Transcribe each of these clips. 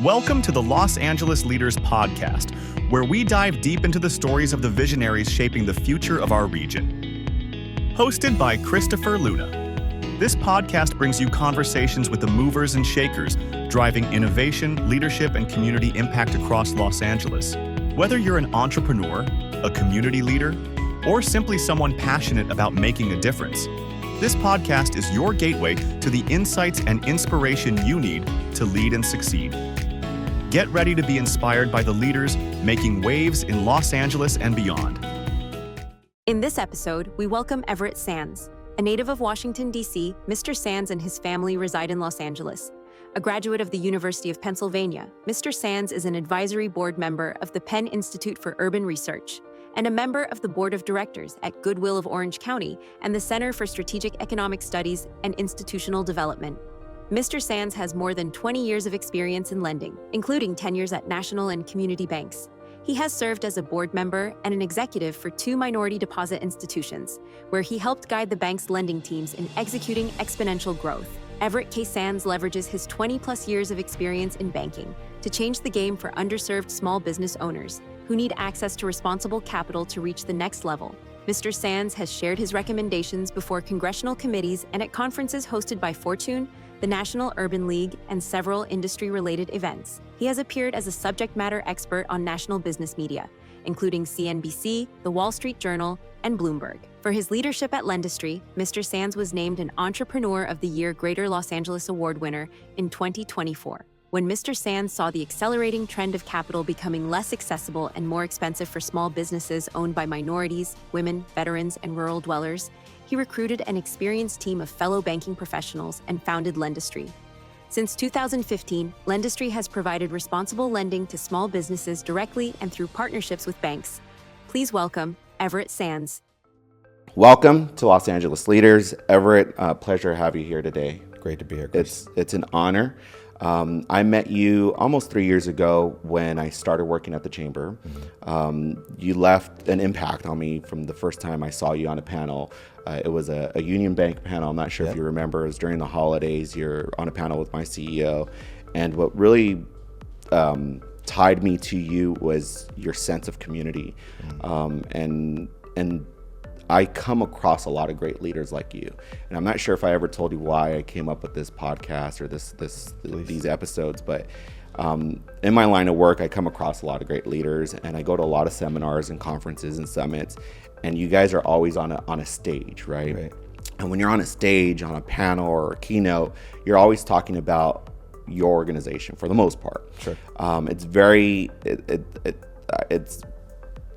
Welcome to the Los Angeles Leaders Podcast, where we dive deep into the stories of the visionaries shaping the future of our region. Hosted by Christopher Luna. This podcast brings you conversations with the movers and shakers, driving innovation, leadership, and community impact across Los Angeles. Whether you're an entrepreneur, a community leader, or simply someone passionate about making a difference, this podcast is your gateway to the insights and inspiration you need to lead and succeed. Get ready to be inspired by the leaders making waves in Los Angeles and beyond. In this episode, we welcome Everett Sands. A native of Washington, D.C., Mr. Sands and his family reside in Los Angeles. A graduate of the University of Pennsylvania, Mr. Sands is an advisory board member of the Penn Institute for Urban Research and a member of the board of directors at Goodwill of Orange County and the Center for Strategic Economic Studies and Institutional Development. Mr. Sands has more than 20 years of experience in lending, including 10 years at national and community banks. He has served as a board member and an executive for 2 minority deposit institutions, where he helped guide the bank's lending teams in executing exponential growth. Everett K. Sands leverages his 20-plus years of experience in banking to change the game for underserved small business owners who need access to responsible capital to reach the next level. Mr. Sands has shared his recommendations before congressional committees and at conferences hosted by Fortune, the National Urban League, and several industry-related events. He has appeared as a subject matter expert on national business media, including CNBC, The Wall Street Journal, and Bloomberg. For his leadership at Lendistry, Mr. Sands was named an Entrepreneur of the Year Greater Los Angeles Award winner in 2024. When Mr. Sands saw the accelerating trend of capital becoming less accessible and more expensive for small businesses owned by minorities, women, veterans, and rural dwellers, he recruited an experienced team of fellow banking professionals and founded Lendistry. Since 2015, Lendistry has provided responsible lending to small businesses directly and through partnerships with banks. Please welcome Everett Sands. Welcome to Los Angeles Leaders. Everett, pleasure to have you here today. Great to be here, Chris. It's an honor. I met you almost 3 years ago when I started working at the Chamber. You left an impact on me from the first time I saw you on a panel. It was a Union Bank panel. I'm not sure if you remember. It was during the holidays. You're on a panel with my CEO. And what really tied me to you was your sense of community. And I come across a lot of great leaders like you, and I'm not sure if I ever told you why I came up with this podcast or these episodes, but in my line of work, I come across a lot of great leaders, and I go to a lot of seminars and conferences and summits, and you guys are always on a stage, right? And when you're on a stage, on a panel or a keynote, you're always talking about your organization for the most part. Sure.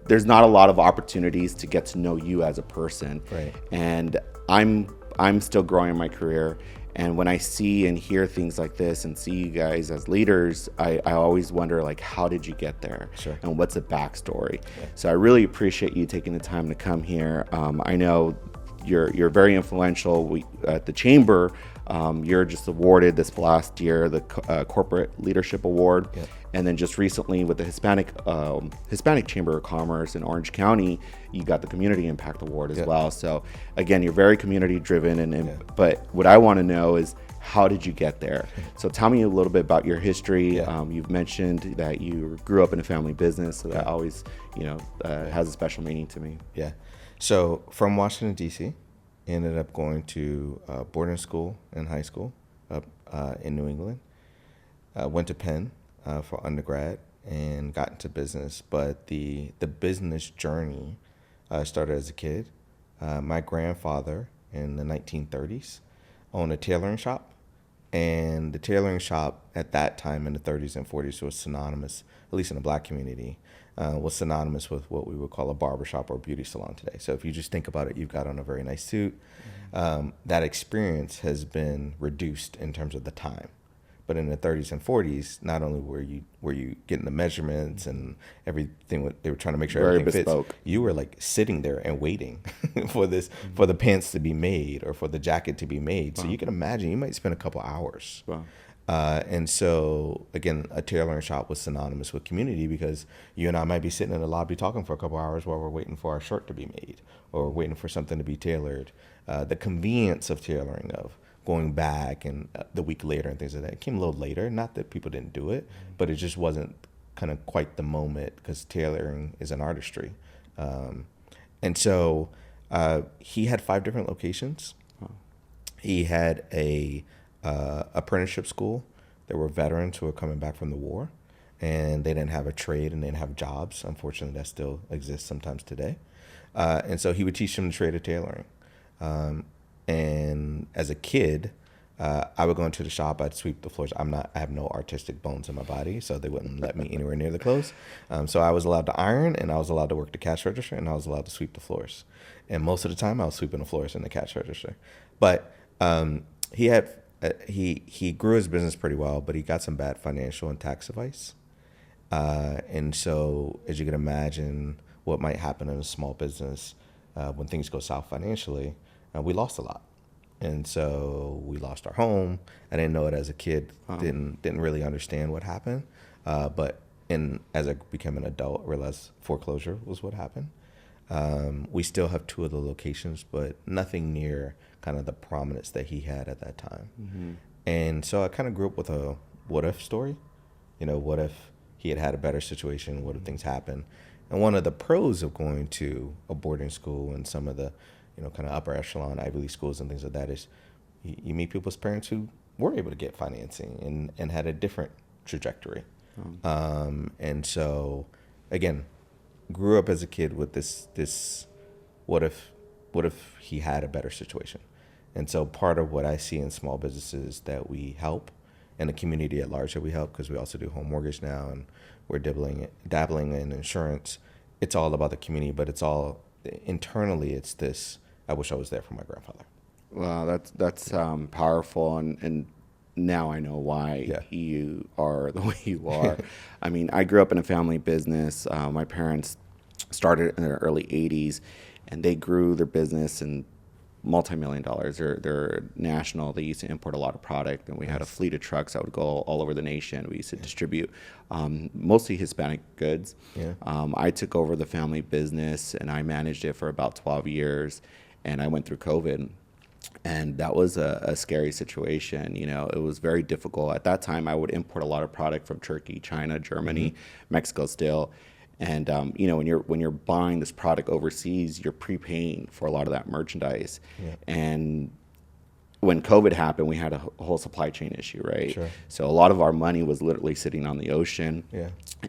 There's not a lot of opportunities to get to know you as a person. Right. And I'm still growing in my career. And when I see and hear things like this and see you guys as leaders, I always wonder, like, how did you get there? Sure. And what's the backstory? Yeah. So I really appreciate you taking the time to come here. I know you're very influential at the Chamber. You're just awarded this last year the Corporate Leadership Award. Yep. And then just recently with the Hispanic Chamber of Commerce in Orange County, you got the Community Impact Award as well. So again, you're very community driven. But what I want to know is, how did you get there? So tell me a little bit about your history. You've mentioned that you grew up in a family business, so that always, has a special meaning to me. Yeah. So from Washington, D.C., ended up going to boarding school in high school up in New England. Went to Penn for undergrad and got into business. But the business journey started as a kid. My grandfather in the 1930s owned a tailoring shop. And the tailoring shop at that time in the 30s and 40s was synonymous, at least in the Black community, was synonymous with what we would call a barbershop or beauty salon today. So if you just think about it, you've got on a very nice suit. That experience has been reduced in terms of the time. But in the 30s and 40s, not only were you getting the measurements and everything, they were trying to make sure very everything bespoke. fits. You were like sitting there and waiting for the pants to be made or for the jacket to be made. So you can imagine you might spend a couple hours. Wow. And so, again, a tailoring shop was synonymous with community because you and I might be sitting in the lobby talking for a couple hours while we're waiting for our shirt to be made or waiting for something to be tailored. The convenience of tailoring, of going back and the week later and things like that. It came a little later. Not that people didn't do it, but it just wasn't kind of quite the moment because tailoring is an artistry. And so he had 5 different locations. He had a apprenticeship school. There were veterans who were coming back from the war, and they didn't have a trade and they didn't have jobs. Unfortunately, that still exists sometimes today. And so he would teach them the trade of tailoring. And as a kid, I would go into the shop. I'd sweep the floors. I have no artistic bones in my body, so they wouldn't let me anywhere near the clothes. So I was allowed to iron, and I was allowed to work the cash register, and I was allowed to sweep the floors. And most of the time, I was sweeping the floors in the cash register. But he grew his business pretty well, but he got some bad financial and tax advice. And so, as you can imagine, what might happen in a small business when things go south financially, we lost a lot. And so we lost our home. I didn't know it as a kid. Didn't really understand what happened. But as I became an adult, I realized foreclosure was what happened. We still have 2 of the locations, but nothing near kind of the prominence that he had at that time. Mm-hmm. And so I kind of grew up with a what if story. What if he had a better situation? What if things happen? And one of the pros of going to a boarding school and some of the kind of upper echelon Ivy League schools and things like that is you meet people's parents who were able to get financing and had a different trajectory. And so, again, grew up as a kid with this what if he had a better situation. And so part of what I see in small businesses that we help and the community at large that we help, because we also do home mortgage now and we're dabbling in insurance. It's all about the community, but it's all internally it's this, I wish I was there for my grandfather. Wow, that's powerful, and now I know why you are the way you are. I mean, I grew up in a family business. My parents started in the early 80s, and they grew their business and multi-million dollars. They're national. They used to import a lot of product, and we had a fleet of trucks that would go all over the nation. We used to distribute mostly Hispanic goods. I took over the family business, and I managed it for about 12 years, and I went through COVID. And that was a scary situation. It was very difficult. At that time, I would import a lot of product from Turkey, China, Germany, Mexico still. And when you're buying this product overseas, you're prepaying for a lot of that merchandise. And when COVID happened, we had a whole supply chain issue, right? Sure. So a lot of our money was literally sitting on the ocean.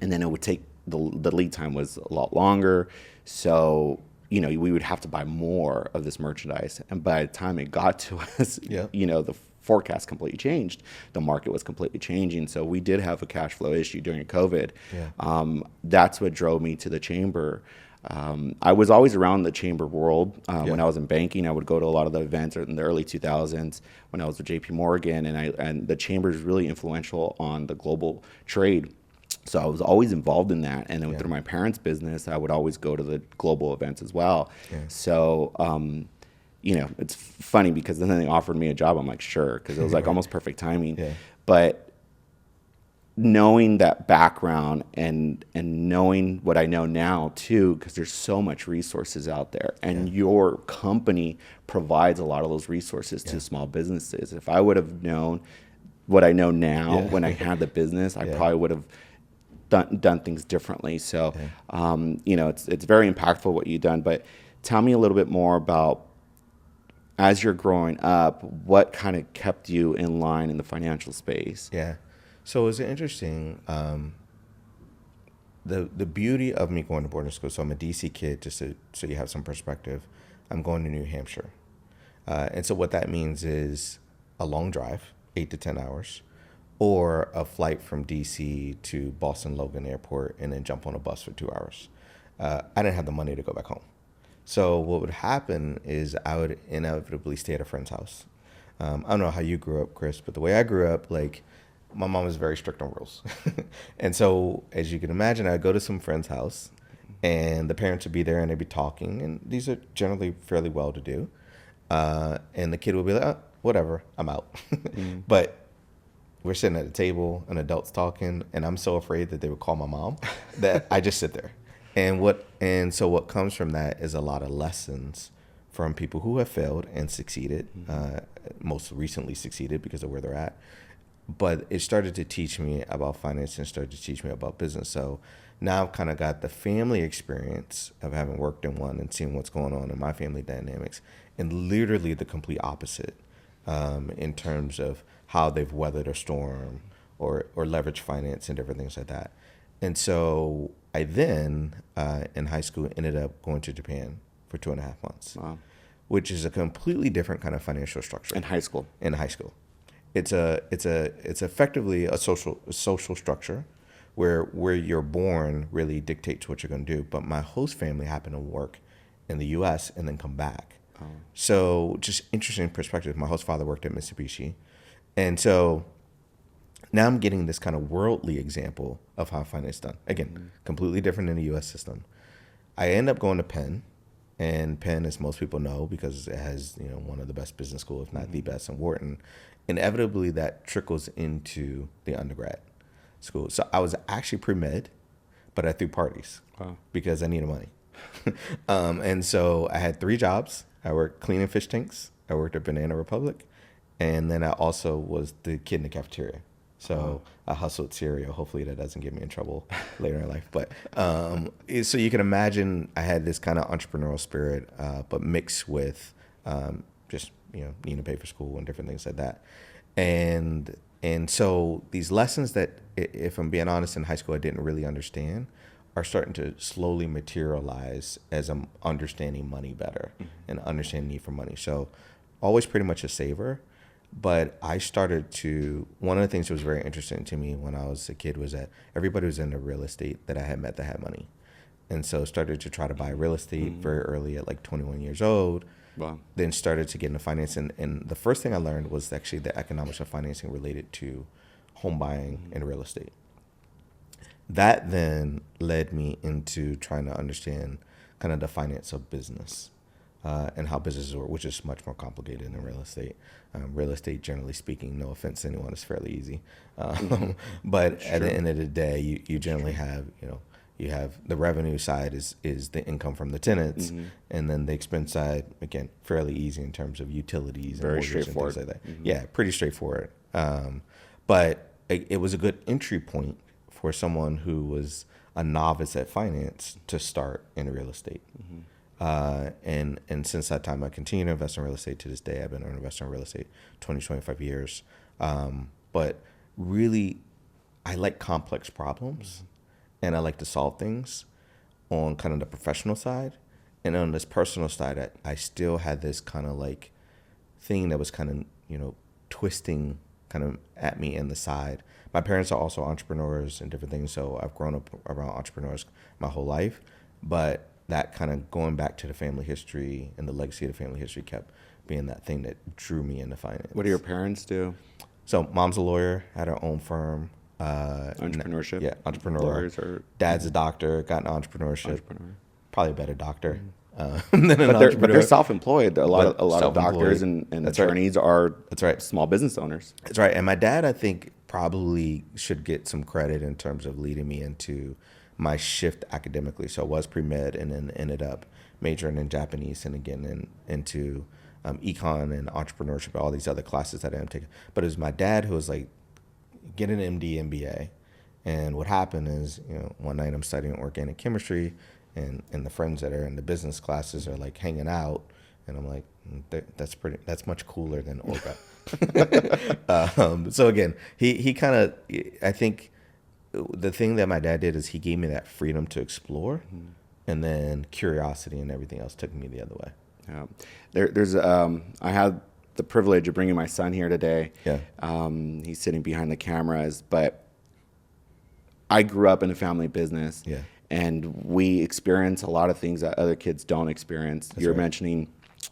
And then it would take the lead time was a lot longer. So we would have to buy more of this merchandise. And by the time it got to us, the forecast completely changed. The market was completely changing. So we did have a cash flow issue during COVID. That's what drove me to the chamber. I was always around the chamber world. When I was in banking, I would go to a lot of the events in the early 2000s when I was with JP Morgan, and the chamber is really influential on the global trade. So I was always involved in that. And then through my parents' business, I would always go to the global events as well. So, it's funny because then they offered me a job. I'm like, sure, because it was like almost perfect timing. But knowing that background and knowing what I know now too, because there's so much resources out there, and your company provides a lot of those resources to small businesses. If I would have known what I know now when I had the business, I probably would have done things differently. So, it's very impactful what you've done. But tell me a little bit more about, as you're growing up, what kind of kept you in line in the financial space? So it was interesting. The beauty of me going to boarding school. So I'm a DC kid, just so you have some perspective. I'm going to New Hampshire, and so what that means is a long drive, 8 to 10 hours. Or a flight from DC to Boston Logan Airport and then jump on a bus for 2 hours. I didn't have the money to go back home. So what would happen is I would inevitably stay at a friend's house. I don't know how you grew up, Chris, but the way I grew up, like, my mom was very strict on rules. And so, as you can imagine, I'd go to some friend's house and the parents would be there and they'd be talking. And these are generally fairly well-to-do. And the kid would be like, oh, whatever, I'm out. But we're sitting at a table, an adult's talking, and I'm so afraid that they would call my mom that I just sit there. And so what comes from that is a lot of lessons from people who have failed and succeeded, most recently succeeded because of where they're at. But it started to teach me about finance and started to teach me about business. So now I've kind of got the family experience of having worked in one and seeing what's going on in my family dynamics, and literally the complete opposite in terms of how they've weathered a storm or leveraged finance and different things like that. And so I then, in high school, ended up going to Japan for 2.5 months, Wow. which is a completely different kind of financial structure. In high school. In high school. It's effectively a social structure where you're born really dictates what you're going to do. But my host family happened to work in the U.S. and then come back. Oh. So just interesting perspective. My host father worked at Mitsubishi. And so now I'm getting this kind of worldly example of how finance is done. Again, completely different in the U.S. system. I end up going to Penn. And Penn, as most people know, because it has one of the best business schools, if not the best, in Wharton, inevitably that trickles into the undergrad school. So I was actually pre-med, but I threw parties because I needed money. And so I had 3 jobs. I worked cleaning fish tanks. I worked at Banana Republic. And then I also was the kid in the cafeteria. So I hustled cereal. Hopefully that doesn't get me in trouble later in life. But so you can imagine I had this kind of entrepreneurial spirit, but mixed with just needing to pay for school and different things like that. And so these lessons that, if I'm being honest, in high school I didn't really understand, are starting to slowly materialize as I'm understanding money better and understanding need for money. So always pretty much a saver. But I started to, one of the things that was very interesting to me when I was a kid was that everybody was into real estate that I had met that had money. And so started to try to buy real estate very early at like 21 years old. Wow. Then started to get into finance. And the first thing I learned was actually the economics of financing related to home buying and real estate. That then led me into trying to understand kind of the finance of business. And how businesses work, which is much more complicated than real estate. Real estate, generally speaking, no offense to anyone, is fairly easy. But at the end of the day, you generally have, you have the revenue side is the income from the tenants, and then the expense side, again, fairly easy in terms of utilities. Very and straightforward. And things like that. Yeah, pretty straightforward. But it was a good entry point for someone who was a novice at finance to start in real estate. And since that time, I continue to invest in real estate to this day. I've been an investor in real estate 25 years. But really, I like complex problems and I like to solve things on kind of the professional side. And on this personal side, I still had this kind of like thing that was kind of, twisting kind of at me in the side. My parents are also entrepreneurs and different things. So I've grown up around entrepreneurs my whole life. But that kind of going back to the family history and the legacy of the family history kept being that thing that drew me into finance. What do your parents do? So mom's a lawyer, had her own firm. Entrepreneurship? Yeah, entrepreneur. Lawyers are... Dad's a doctor, got into entrepreneurship. Entrepreneur. Probably a better doctor. Than an but they're self-employed. A lot of doctors and attorneys are small business owners. That's right. And my dad, I think, probably should get some credit in terms of leading me into my shift academically. So I was pre-med and then ended up majoring in Japanese and again into econ and entrepreneurship, all these other classes that I am taking. But it was my dad who was like, get an MD, MBA. And what happened is, one night I'm studying organic chemistry and the friends that are in the business classes are like hanging out. And I'm like, that's much cooler than Orga. So again, he kind of, I think, the thing that my dad did is he gave me that freedom to explore, and then curiosity and everything else took me the other way. Yeah, I had the privilege of bringing my son here today. Yeah, he's sitting behind the cameras, but I grew up in a family business. Yeah, and we experience a lot of things that other kids don't experience. You're mentioning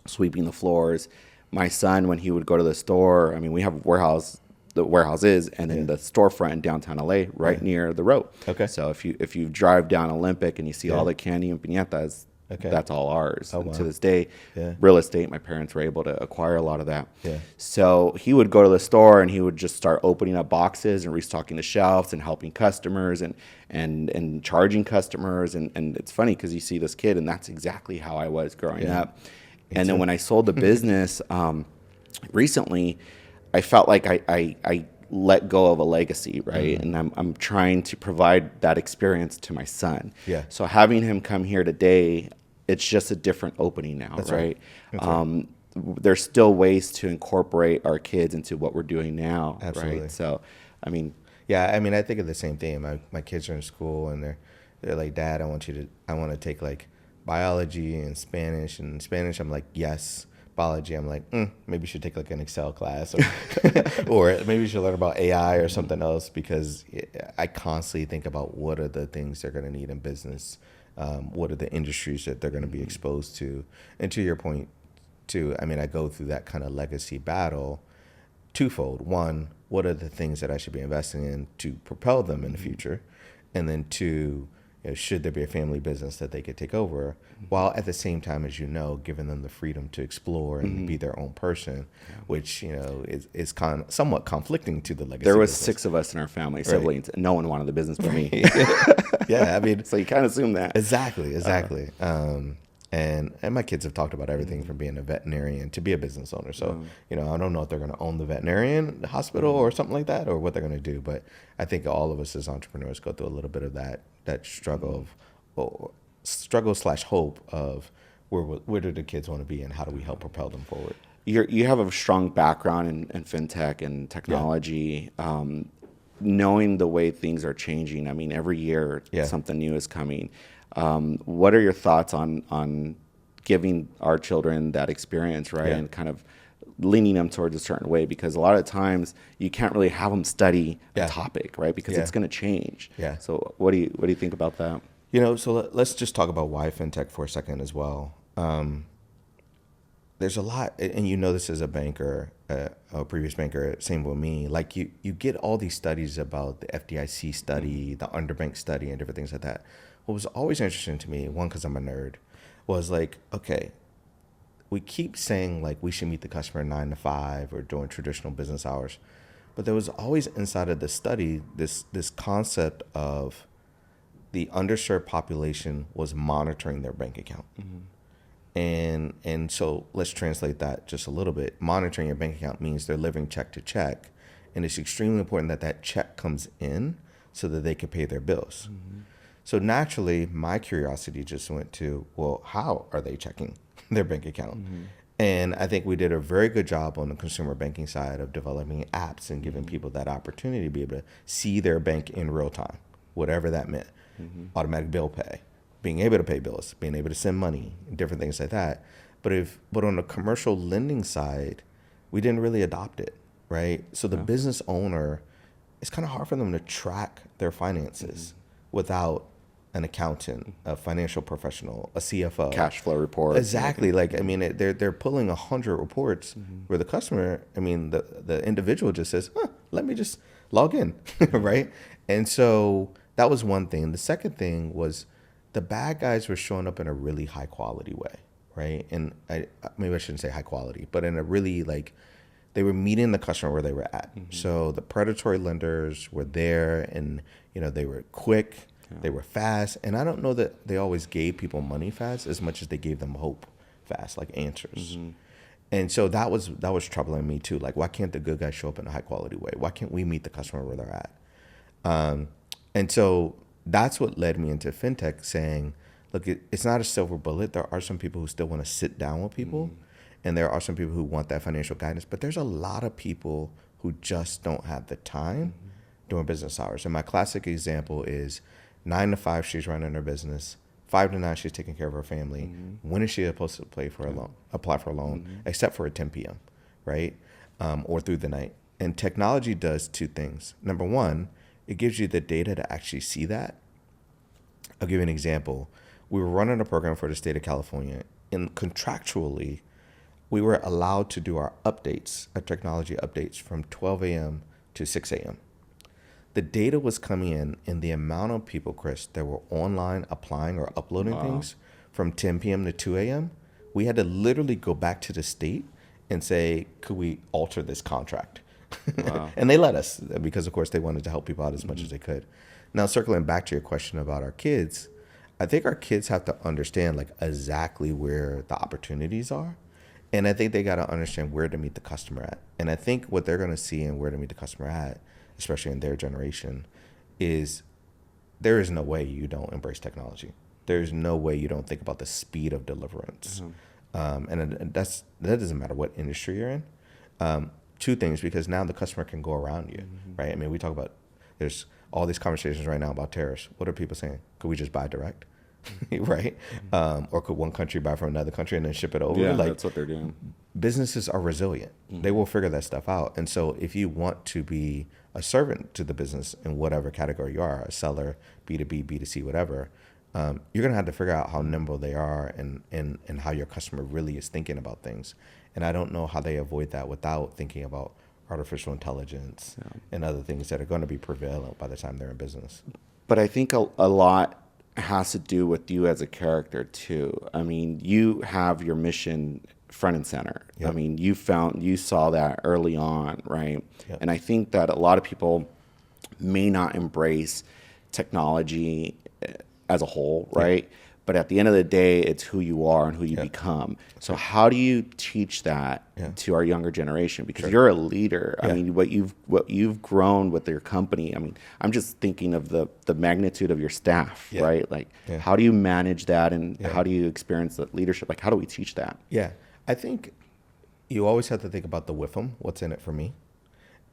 sweeping the floors. My son, when he would go to the store, I mean, we have a warehouse. The warehouse is, and then the storefront in downtown LA, right near the road. Okay. So if you drive down Olympic and you see all the candy and piñatas, that's all ours. And to this day, real estate, my parents were able to acquire a lot of that. Yeah. So he would go to the store and he would just start opening up boxes and restocking the shelves and helping customers and charging customers. And it's funny because you see this kid, and that's exactly how I was growing up. And then when I sold the business recently, I felt like I let go of a legacy, right? And I'm trying to provide that experience to my son. Yeah. So having him come here today, it's just a different opening now, That's right? That's right. There's still ways to incorporate our kids into what we're doing now, Absolutely. right? So, I mean, Yeah, I mean, I think of the same thing. My kids are in school and they're like, Dad, I want to take like biology and Spanish. And Spanish, I'm like, yes. Biology, I'm like, maybe you should take like an Excel class, or or maybe you should learn about AI or something else, because I constantly think about what are the things they're going to need in business, what are the industries that they're going to be exposed to, and to your point, too. I mean, I go through that kind of legacy battle twofold. One, what are the things that I should be investing in to propel them in the future? And then two, should there be a family business that they could take over, while at the same time, as giving them the freedom to explore and be their own person, which, is somewhat conflicting to the legacy there was business. 6 of us in our family, siblings, and no one wanted the business but me. Yeah, I mean, So you kind of assume that. Exactly. And my kids have talked about everything from being a veterinarian to be a business owner. So, I don't know if they're going to own the veterinarian hospital or something like that, or what they're going to do. But I think all of us as entrepreneurs go through a little bit of that struggle / hope of where do the kids want to be and how do we help propel them forward? You have a strong background in fintech and technology. Knowing the way things are changing, I mean, every year something new is coming. What are your thoughts on giving our children that experience, right? And kind of leaning them towards a certain way, because a lot of times you can't really have them study a topic, right? Because it's going to change. Yeah. So what do you think about that? So let's just talk about why fintech for a second as well. There's a lot, and this as a banker, a previous banker, same with me. Like you get all these studies about the FDIC study, the underbanked study, and different things like that. What was always interesting to me, one, because I'm a nerd, was like, okay, we keep saying like we should meet the customer 9 to 5 or during traditional business hours, but there was always inside of the study this concept of the underserved population was monitoring their bank account. And so let's translate that just a little bit. Monitoring your bank account means they're living check to check, and it's extremely important that check comes in so that they can pay their bills. So naturally, my curiosity just went to, well, how are they checking their bank account? And I think we did a very good job on the consumer banking side of developing apps and giving people that opportunity to be able to see their bank in real time, whatever that meant. Automatic bill pay, being able to pay bills, being able to send money, different things like that. But on the commercial lending side, we didn't really adopt it, right? So the business owner, it's kind of hard for them to track their finances without an accountant, a financial professional, a CFO, Cash flow report. Exactly. Like, I mean, they're pulling 100 reports where the customer, I mean, the individual just says, let me just log in, right? And so that was one thing. The second thing was the bad guys were showing up in a really high quality way, right? And maybe I shouldn't say high quality, but in a really they were meeting the customer where they were at. So the predatory lenders were there, and they were quick. They were fast, and I don't know that they always gave people money fast as much as they gave them hope fast, like answers. And so that was troubling me too. Like, why can't the good guys show up in a high quality way? Why can't we meet the customer where they're at? And so that's what led me into fintech, saying, look, it's not a silver bullet. There are some people who still want to sit down with people, and there are some people who want that financial guidance, but there's a lot of people who just don't have the time during business hours. And my classic example is 9 to 5, she's running her business. 5 to 9, she's taking care of her family. When is she supposed to apply for a loan, except for at 10 p.m., right? Or through the night. And technology does two things. Number one, it gives you the data to actually see that. I'll give you an example. We were running a program for the state of California, and contractually, we were allowed to do our updates, our technology updates, from 12 a.m. to 6 a.m. The data was coming in, and the amount of people, Chris, that were online applying or uploading things from 10 p.m. to 2 a.m., we had to literally go back to the state and say, could we alter this contract? And they let us, because, of course, they wanted to help people out as much as they could. Now, circling back to your question about our kids, I think our kids have to understand like exactly where the opportunities are. And I think they got to understand where to meet the customer at. And I think what they're going to see and where to meet the customer at, especially in their generation, is there is no way you don't embrace technology. There's no way you don't think about the speed of deliverance. And that doesn't matter what industry you're in. Two things, because now the customer can go around you, right? I mean, we talk about, there's all these conversations right now about tariffs. What are people saying? Could we just buy direct? Right? Or could one country buy from another country and then ship it over? Yeah, like, that's what they're doing. Businesses are resilient. They will figure that stuff out. And so if you want to be a servant to the business in whatever category you are, a seller, B2B, B2C, whatever, you're going to have to figure out how nimble they are and how your customer really is thinking about things. And I don't know how they avoid that without thinking about artificial intelligence and other things that are going to be prevalent by the time they're in business. But I think a lot has to do with you as a character too. I mean, you have your mission front and center. Yep. I mean, you saw that early on, right? Yep. And I think that a lot of people may not embrace technology as a whole, right? Yep. But at the end of the day, it's who you are and who you become. So how do you teach that to our younger generation? Because you're a leader. I mean, what you've grown with your company. I mean, I'm just thinking of the magnitude of your staff, right? Like, how do you manage that, and how do you experience that leadership? Like, how do we teach that? Yeah, I think you always have to think about the WIFM, what's in it for me.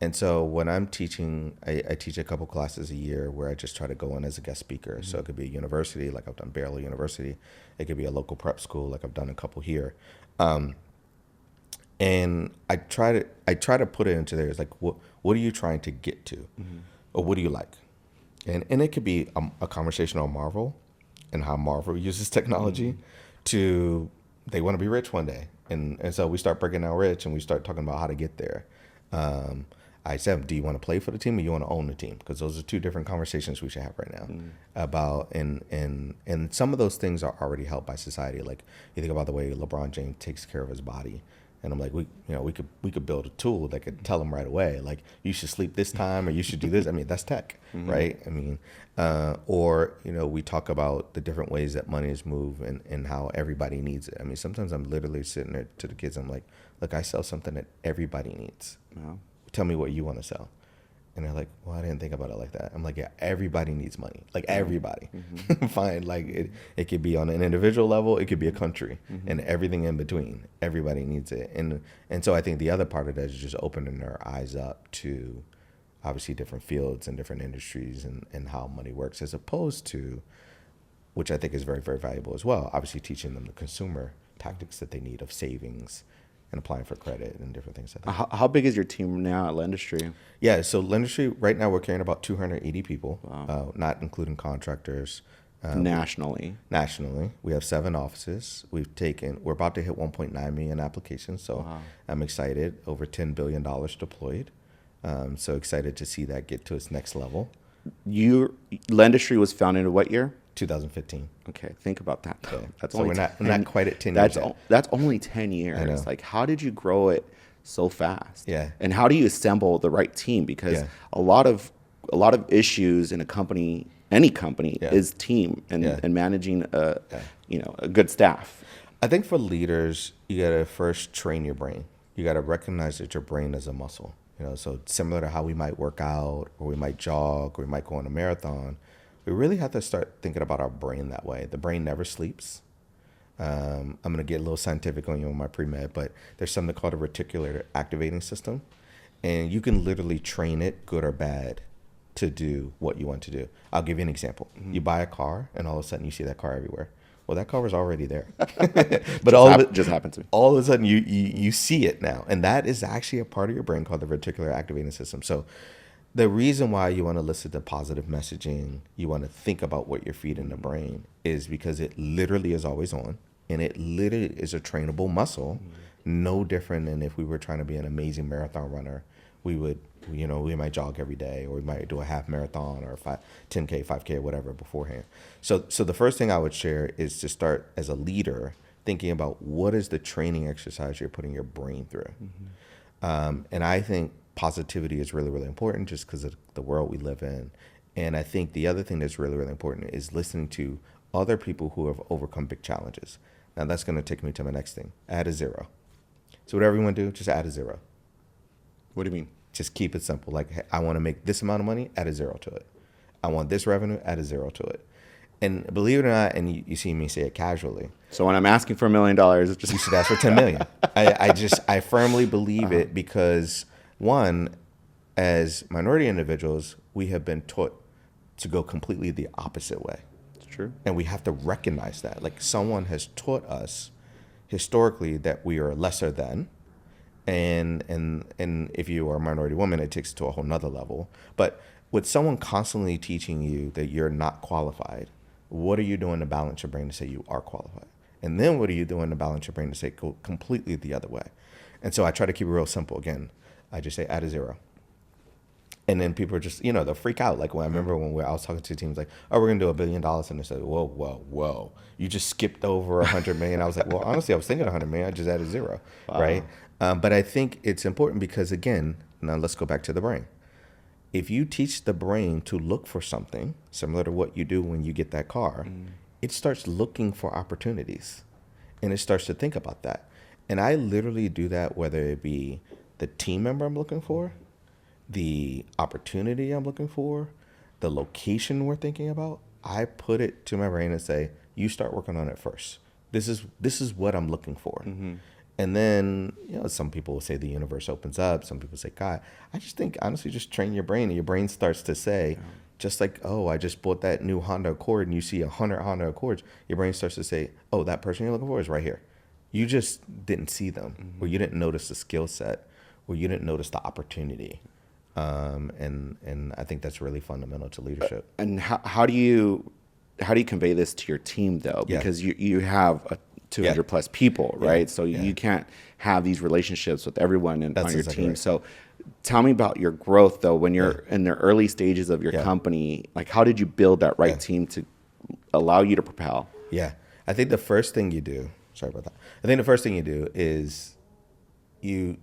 And so when I'm teaching, I teach a couple classes a year where I just try to go in as a guest speaker. So it could be a university, like I've done Baylor University. It could be a local prep school, like I've done a couple here. And I try to put it into there. It's like, what are you trying to get to? Or what do you like? And it could be a conversation on Marvel and how Marvel uses technology to, they want to be rich one day. And so we start breaking down rich and we start talking about how to get there. I said, do you want to play for the team or you want to own the team? Because those are two different conversations we should have right now about, and some of those things are already held by society. Like you think about the way LeBron James takes care of his body. And I'm like, we could build a tool that could tell him right away, like you should sleep this time or you should do this. I mean, that's tech, right? I mean, or, we talk about the different ways that money is moved and how everybody needs it. I mean, sometimes I'm literally sitting there to the kids. I'm like, look, I sell something that everybody needs. Wow. Tell me what you want to sell. And they're like, well, I didn't think about it like that. I'm like, yeah, everybody needs money. Like everybody. Fine. Like it could be on an individual level. It could be a country and everything in between. Everybody needs it. And so I think the other part of that is just opening their eyes up to obviously different fields and different industries and how money works, as opposed to, which I think is very, very valuable as well, obviously teaching them the consumer tactics that they need of savings and applying for credit and different things like that. How big is your team now at Lendistry? Yeah, so Lendistry, right now we're carrying about 280 people, not including contractors. Nationally? Nationally. We have 7 offices. We're about to hit 1.9 million applications, so I'm excited. Over $10 billion deployed. So excited to see that get to its next level. Lendistry was founded in what year? 2015. Okay, think about that. Yeah. That's so only we're not quite at 10 years. That's only 10 years. I know. Like, how did you grow it so fast? Yeah. And how do you assemble the right team? Because a lot of issues in a company, any company, is team and managing a good staff. I think for leaders, you gotta first train your brain. You gotta recognize that your brain is a muscle. So similar to how we might work out, or we might jog, or we might go on a marathon. We really have to start thinking about our brain that way. The brain never sleeps. I'm going to get a little scientific on you on my pre-med, but there's something called a reticular activating system. And you can literally train it, good or bad, to do what you want to do. I'll give you an example. You buy a car, and all of a sudden you see that car everywhere. Well, that car was already there. But just happened to me. All of a sudden you see it now. And that is actually a part of your brain called the reticular activating system. So the reason why you want to listen to positive messaging, you want to think about what you're feeding the brain, is because it literally is always on, and it literally is a trainable muscle, no different than if we were trying to be an amazing marathon runner. We might jog every day, or we might do a half marathon or 10K, 5K, or whatever beforehand. So the first thing I would share is to start as a leader thinking about what is the training exercise you're putting your brain through. And I think positivity is really, really important just because of the world we live in. And I think the other thing that's really, really important is listening to other people who have overcome big challenges. Now that's going to take me to my next thing. Add a zero. So whatever you want to do, just add a zero. What do you mean? Just keep it simple. Like, hey, I want to make this amount of money, add a zero to it. I want this revenue, add a zero to it. And believe it or not, and you see me say it casually. So when I'm asking for $1 million, it's just you should ask for 10 million. I firmly believe it because, one, as minority individuals, we have been taught to go completely the opposite way. It's true. And we have to recognize that. Like, someone has taught us historically that we are lesser than. And if you are a minority woman, it takes it to a whole nother level. But with someone constantly teaching you that you're not qualified, what are you doing to balance your brain to say you are qualified? And then what are you doing to balance your brain to say go completely the other way? And so I try to keep it real simple. Again, I just say add a zero. And then people are just, they'll freak out. Like when I remember when I was talking to teams like, oh, we're going to do $1 billion. And they said, whoa. You just skipped over 100 million. I was like, well, honestly, I was thinking 100 million. I just added zero. Wow. Right. But I think it's important because, again, now let's go back to the brain. If you teach the brain to look for something similar to what you do when you get that car, it starts looking for opportunities and it starts to think about that. And I literally do that, whether it be the team member I'm looking for, the opportunity I'm looking for, the location we're thinking about. I put it to my brain and say, you start working on it first. This is what I'm looking for. Mm-hmm. And then, some people will say the universe opens up. Some people say, God, I just think, honestly, just train your brain. And your brain starts to say, just like, oh, I just bought that new Honda Accord and you see 100 Honda Accords. Your brain starts to say, oh, that person you're looking for is right here. You just didn't see them, or you didn't notice the skill set, or you didn't notice the opportunity. And I think that's really fundamental to leadership. And how do you convey this to your team, though? Because you have 200 plus people, right? So you can't have these relationships with everyone on your team. Right. So tell me about your growth, though, when you're in the early stages of your company. Like, how did you build that right team to allow you to propel? Yeah. I think the first thing you do, sorry about that. I think the first thing you do is you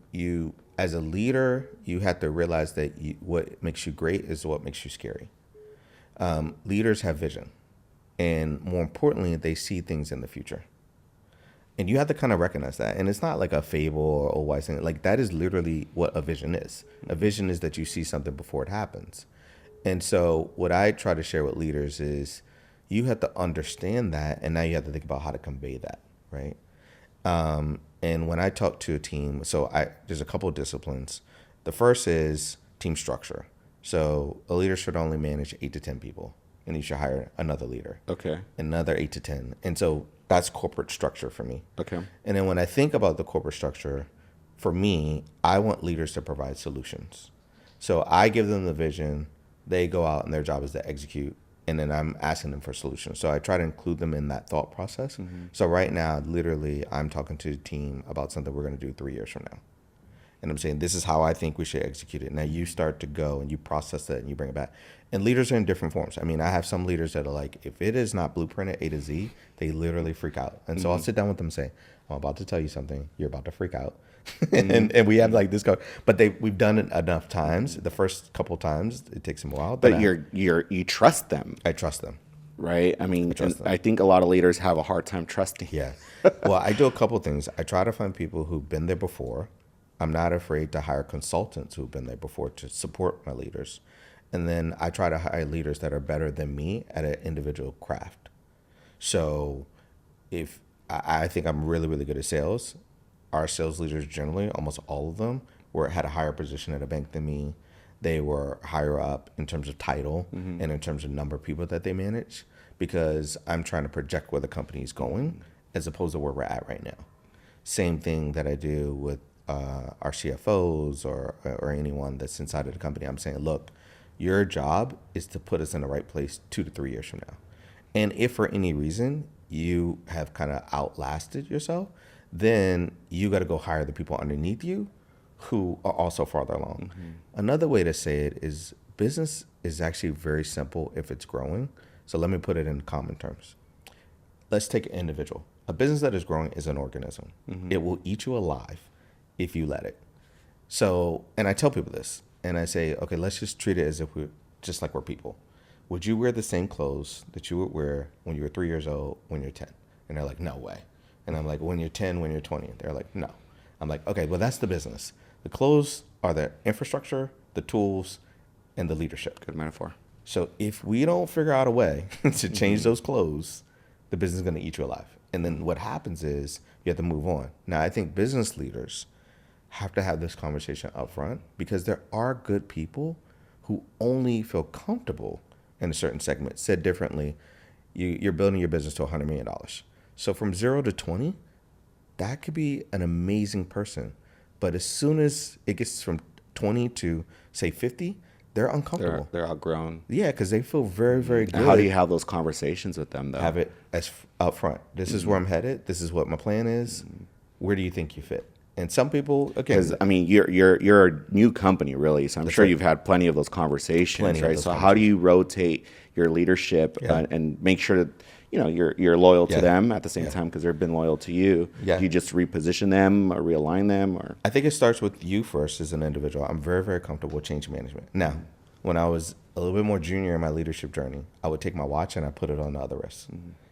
as a leader, you have to realize that what makes you great is what makes you scary. Leaders have vision. And more importantly, they see things in the future. And you have to kind of recognize that. And it's not like a fable or old wise thing. Like, that is literally what a vision is. A vision is that you see something before it happens. And so what I try to share with leaders is you have to understand that. And now you have to think about how to convey that, right? And when I talk to a team, there's a couple of disciplines. The first is team structure. So a leader should only manage 8 to 10 people. And you should hire another leader. Okay. Another 8 to 10. And so that's corporate structure for me. Okay. And then when I think about the corporate structure, for me, I want leaders to provide solutions. So I give them the vision, they go out and their job is to execute, and then I'm asking them for solutions. So I try to include them in that thought process. Mm-hmm. So right now, literally, I'm talking to the team about something we're going to do 3 years from now. And I'm saying, this is how I think we should execute it. Now you start to go and you process it and you bring it back. And leaders are in different forms. I mean, I have some leaders that are like, if it is not blueprinted A to Z, they literally freak out. And so I'll sit down with them and say, I'm about to tell you something. You're about to freak out. and we have like this go, but we've done it enough times. The first couple times, it takes them a while. But you trust them. I trust them. Right? I mean, I think a lot of leaders have a hard time trusting. Yeah. Well, I do a couple of things. I try to find people who've been there before. I'm not afraid to hire consultants who've been there before to support my leaders. And then I try to hire leaders that are better than me at an individual craft. So if I think I'm really, really good at sales, our sales leaders generally, almost all of them, had a higher position at a bank than me. They were higher up in terms of title and in terms of number of people that they manage, because I'm trying to project where the company is going as opposed to where we're at right now. Same thing that I do with our CFOs or anyone that's inside of the company. I'm saying, look, your job is to put us in the right place 2 to 3 years from now. And if for any reason you have kind of outlasted yourself, then you got to go hire the people underneath you who are also farther along. Mm-hmm. Another way to say it is business is actually very simple if it's growing. So let me put it in common terms. Let's take an individual. A business that is growing is an organism. Mm-hmm. It will eat you alive if you let it. So, and I tell people this, and I say, okay, let's just treat it as if we're just like we're people. would you wear the same clothes that you would wear when you were 3 years old, when you're 10? And they're like, no way. And I'm like, when you're 10, when you're 20? They're like, no. I'm like, okay, well, that's the business. The clothes are the infrastructure, the tools, and the leadership. Good metaphor. So if we don't figure out a way to change those clothes, the business is going to eat you alive. And then what happens is you have to move on. Now, I think business leaders have to have this conversation up front, because there are good people who only feel comfortable in a certain segment. Said differently, you're building your business to $100 million. So from 0 to 20, that could be an amazing person. But as soon as it gets from 20 to, say, 50, they're uncomfortable. They're outgrown. Yeah, because they feel very, very good. How do you have those conversations with them, though? Have it as up front. This is where I'm headed. This is what my plan is. Where do you think you fit? And some people, again, Because I mean, you're a new company, really. So I'm sure right. you've had plenty of those conversations, Plenty of right? those So how do you rotate your leadership and make sure that you're loyal to them at the same time, because they've been loyal to you? Yeah. Do you just reposition them or realign them, or? I think it starts with you first as an individual. I'm very, very comfortable with change management. Now, when I was a little bit more junior in my leadership journey, I would take my watch and I put it on the other wrist.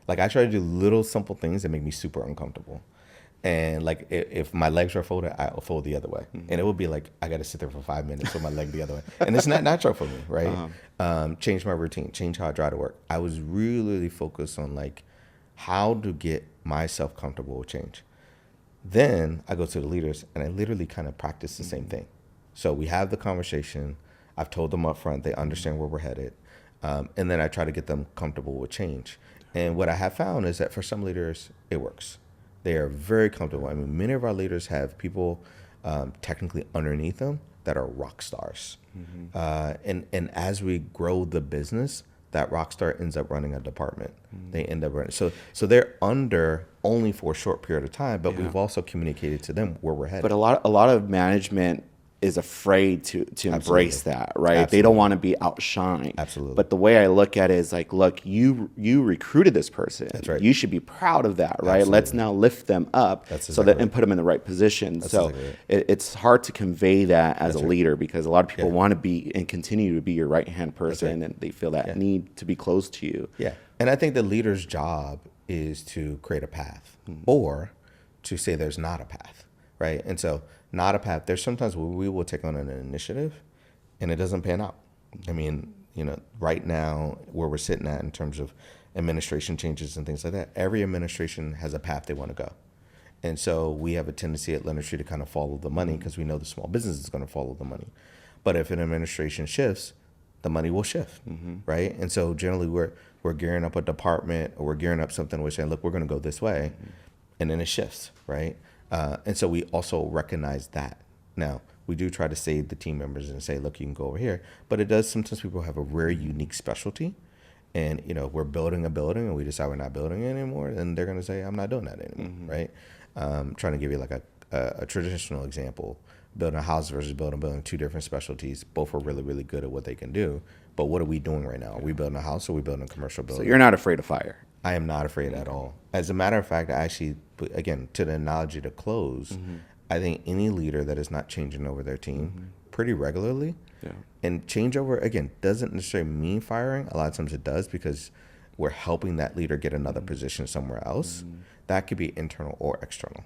Like, I try to do little simple things that make me super uncomfortable. And like, if my legs are folded, I'll fold the other way. And it would be like, I got to sit there for 5 minutes with my leg the other way. And it's not natural for me, right? Change my routine, change how I try to work. I was really, really focused on like how to get myself comfortable with change. Then I go to the leaders and I literally kind of practice the same thing. So we have the conversation. I've told them up front, they understand where we're headed. And then I try to get them comfortable with change. And what I have found is that for some leaders, it works. They are very comfortable. I mean, many of our leaders have people technically underneath them that are rock stars. And as we grow the business, that rock star ends up running a department. They end up running. So they're under only for a short period of time, but we've also communicated to them where we're headed. But a lot of management is afraid to embrace that, right? Absolutely. They don't want to be outshined. Absolutely. But the way I look at it is like, look, you recruited this person. That's right. You should be proud of that, right? Absolutely. Let's now lift them up and put them in the right position. So it's hard to convey that as a leader, because a lot of people want to be and continue to be your right-hand person, and they feel that need to be close to you. Yeah. And I think the leader's job is to create a path or to say there's not a path, right? And so not a path, there's sometimes where we will take on an initiative and it doesn't pan out. I mean, right now where we're sitting at in terms of administration changes and things like that, every administration has a path they want to go. And so we have a tendency at Lendistry to kind of follow the money, because we know the small business is going to follow the money. But if an administration shifts, the money will shift, right? And so generally we're gearing up a department, or we're gearing up something, we're saying, look, we're going to go this way, and then it shifts, right? And so we also recognize that. Now, we do try to save the team members and say, look, you can go over here. But it does, sometimes people have a very unique specialty, and we're building a building and we decide we're not building it anymore, and they're going to say, I'm not doing that anymore, right? Trying to give you like a traditional example. Building a house versus building a building, two different specialties. Both are really, really good at what they can do. But what are we doing right now? Are we building a house or are we building a commercial building? So you're not afraid of fire. I am not afraid at all. As a matter of fact, I actually, again, to the analogy to close, I think any leader that is not changing over their team pretty regularly, and changeover, again, doesn't necessarily mean firing. A lot of times it does, because we're helping that leader get another position somewhere else. That could be internal or external.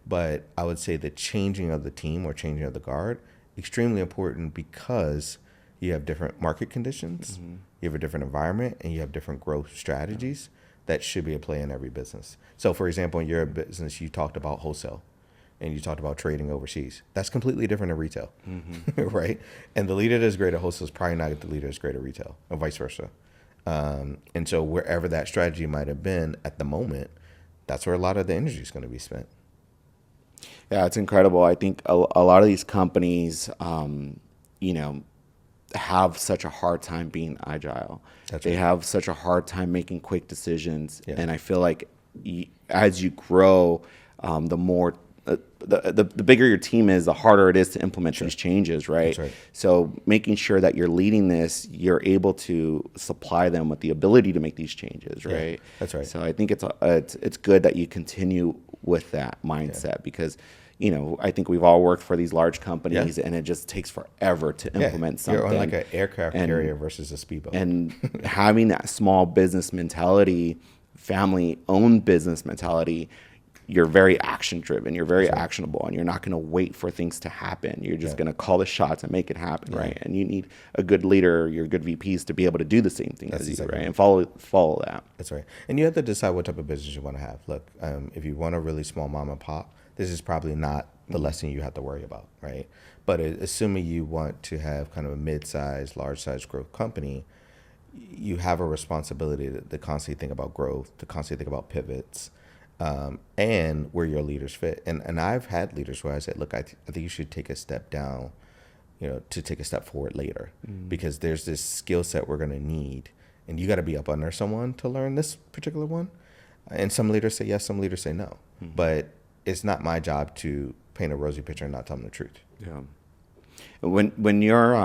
But I would say the changing of the team or changing of the guard, extremely important, because you have different market conditions, you have a different environment, and you have different growth strategies that should be a play in every business. So for example, in your business, you talked about wholesale and you talked about trading overseas. That's completely different in retail, right? And the leader that's great at wholesale is probably not the leader that's great at retail, or vice versa. And so wherever that strategy might have been at the moment, that's where a lot of the energy is going to be spent. Yeah, it's incredible. I think a lot of these companies, have such a hard time being agile. They have such a hard time making quick decisions. And I feel like as you grow, the more the bigger your team is, the harder it is to implement these changes, right? That's right. So making sure that you're leading this, you're able to supply them with the ability to make these changes, right? Yeah, that's right. So I think it's good that you continue with that mindset, because I think we've all worked for these large companies, and it just takes forever to implement something. You're on like an aircraft carrier versus a speedboat. And having that small business mentality, family-owned business mentality, you're very action-driven, you're very actionable, and you're not going to wait for things to happen. You're just going to call the shots and make it happen, right? And you need a good leader, your good VPs to be able to do the same thing as you, right? And follow that. That's right. And you have to decide what type of business you want to have. Look, if you want a really small mom and pop, this is probably not the lesson you have to worry about, right? But assuming you want to have kind of a mid-sized, large-sized growth company, you have a responsibility to constantly think about growth, to constantly think about pivots, and where your leaders fit. And I've had leaders where I said, look, I think you should take a step down, to take a step forward later, because there's this skill set we're going to need, and you got to be up under someone to learn this particular one. And some leaders say yes, some leaders say no. But it's not my job to paint a rosy picture and not tell them the truth. Yeah. When you're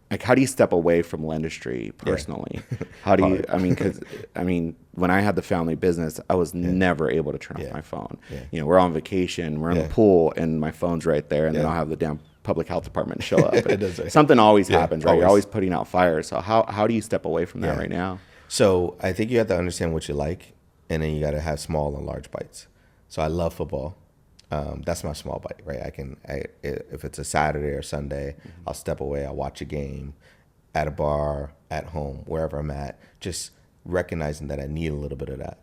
like, how do you step away from Lendistry personally? How do you? Because when I had the family business, I was never able to turn off my phone. We're on vacation, we're in the pool, and my phone's right there, and then I'll have the damn public health department show up. Something always happens, right? You're always putting out fires. So how do you step away from that right now? So I think you have to understand what you like, and then you got to have small and large bites. So I love football. That's my small bite, right? If it's a Saturday or Sunday, I'll step away. I'll watch a game at a bar, at home, wherever I'm at, just recognizing that I need a little bit of that.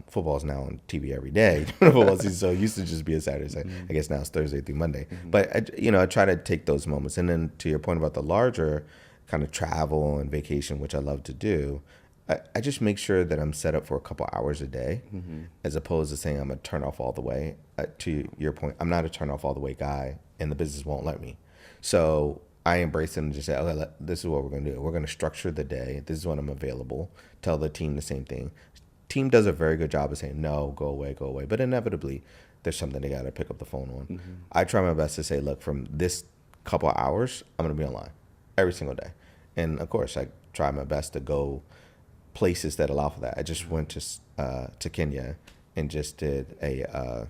Football is now on TV every day. Football season, so it used to just be a Saturday. So I guess now it's Thursday through Monday. But I try to take those moments. And then to your point about the larger kind of travel and vacation, which I love to do, I just make sure that I'm set up for a couple hours a day, as opposed to saying I'm going to turn off all the way. To your point, I'm not a turn off all the way guy, and the business won't let me. So I embrace it and just say, okay, this is what we're going to do. We're going to structure the day. This is when I'm available. Tell the team the same thing. Team does a very good job of saying, no, go away. But inevitably, there's something they got to pick up the phone on. I try my best to say, look, from this couple of hours, I'm going to be online every single day. And, of course, I try my best to go places that allow for that. I just went to Kenya and just did a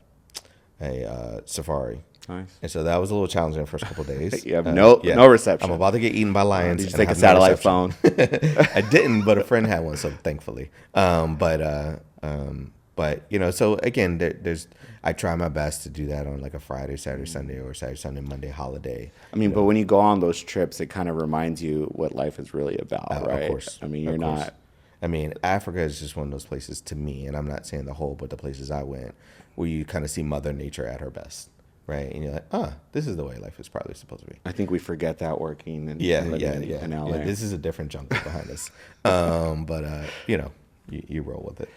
safari. Nice. And so that was a little challenging the first couple of days. You have no reception. I'm about to get eaten by lions. Did you take a satellite phone? I didn't, but a friend had one, so thankfully. But so again, I try my best to do that on like a Friday, Saturday, Sunday, or Saturday, Sunday, Monday holiday. But when you go on those trips, it kind of reminds you what life is really about, right? Of course. You're not. Africa is just one of those places to me, and I'm not saying the whole, but the places I went, where you kind of see Mother Nature at her best, right? And you're like, this is the way life is probably supposed to be. I think we forget that working in LA. Yeah, this is a different jungle behind us. You roll with it.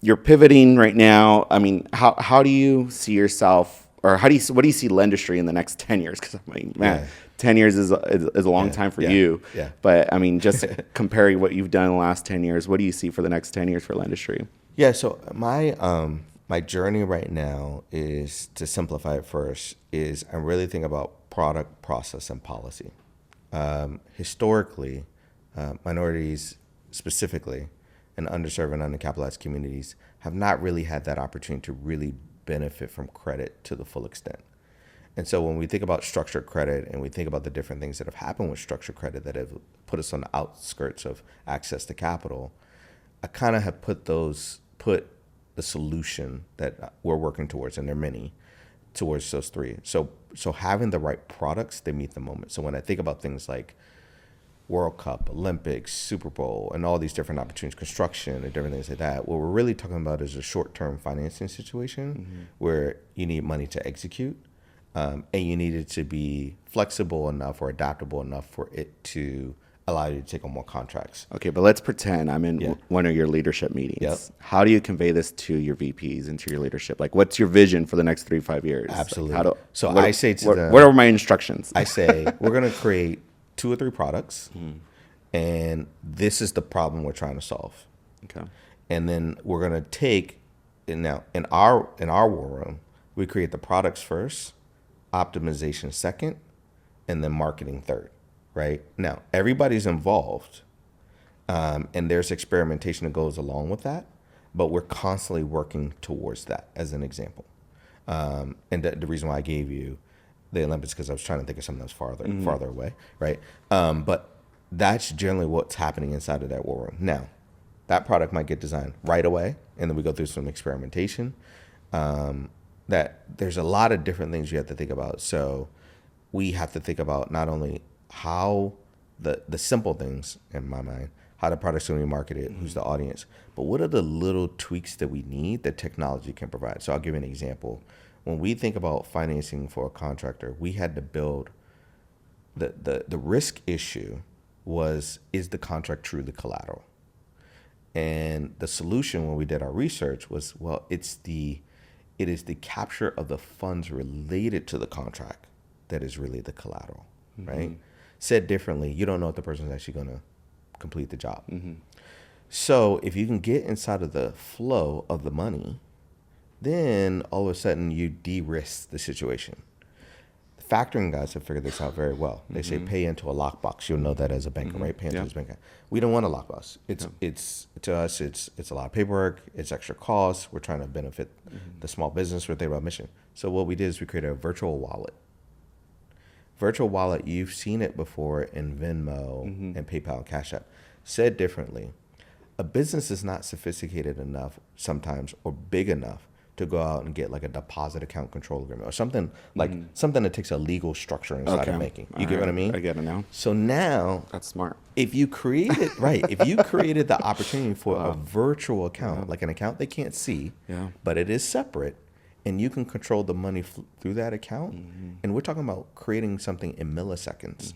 You're pivoting right now. How do you see yourself, or what do you see Lendistry in the next 10 years? Because 10 years is a long time for you. Yeah. But just comparing what you've done in the last 10 years, what do you see for the next 10 years for Lendistry? Yeah. So my journey right now is, to simplify it first, is I'm really thinking about product, process, and policy. Historically, minorities specifically, and underserved and undercapitalized communities have not really had that opportunity to really benefit from credit to the full extent. And so when we think about structured credit, and we think about the different things that have happened with structured credit that have put us on the outskirts of access to capital, I kind of have put the solution that we're working towards, and there are many, towards those three. So having the right products that meet the moment. So when I think about things like World Cup, Olympics, Super Bowl, and all these different opportunities, construction and different things like that, what we're really talking about is a short-term financing situation where you need money to execute, and you need it to be flexible enough or adaptable enough for it to allow you to take on more contracts. Okay, but let's pretend I'm in one of your leadership meetings. Yep. How do you convey this to your VPs and to your leadership? Like, what's your vision for the next 3 to 5 years? Absolutely. Like, I say to them, what are my instructions? I say, we're going to create 2 or 3 products, and this is the problem we're trying to solve. Okay. And then we're going to take, now in our war room, we create the products first, optimization second, and then marketing third, right? Now, everybody's involved, And there's experimentation that goes along with that, but we're constantly working towards that, as an example. And the reason why I gave you the Olympics, because I was trying to think of something that's farther away, right? But that's generally what's happening inside of that war room. Now, that product might get designed right away, and then we go through some experimentation. That there's a lot of different things you have to think about. So we have to think about not only how the simple things, in my mind, how the product's going to be marketed, who's the audience, but what are the little tweaks that we need that technology can provide? So I'll give you an example. When we think about financing for a contractor, we had to build the risk issue is the contract truly collateral? And the solution when we did our research was, well, it is the capture of the funds related to the contract that is really the collateral, right? Said differently, you don't know if the person's actually going to complete the job. So if you can get inside of the flow of the money, then all of a sudden you de-risk the situation. The factoring guys have figured this out very well. They say pay into a lockbox. You'll know that as a banker, right? Pay into this bank. We don't want a lockbox. It's to us, it's a lot of paperwork. It's extra costs. We're trying to benefit the small business. We're thinking about mission. So what we did is we created a virtual wallet. Virtual wallet, you've seen it before in Venmo and PayPal and Cash App. Said differently, a business is not sophisticated enough sometimes or big enough to go out and get like a deposit account control agreement or something like something that takes a legal structure inside of making. You get what I mean? I get it now. So now That's smart. if you created if you created the opportunity for a virtual account, like an account they can't see, but it is separate, and you can control the money through that account, and we're talking about creating something in milliseconds,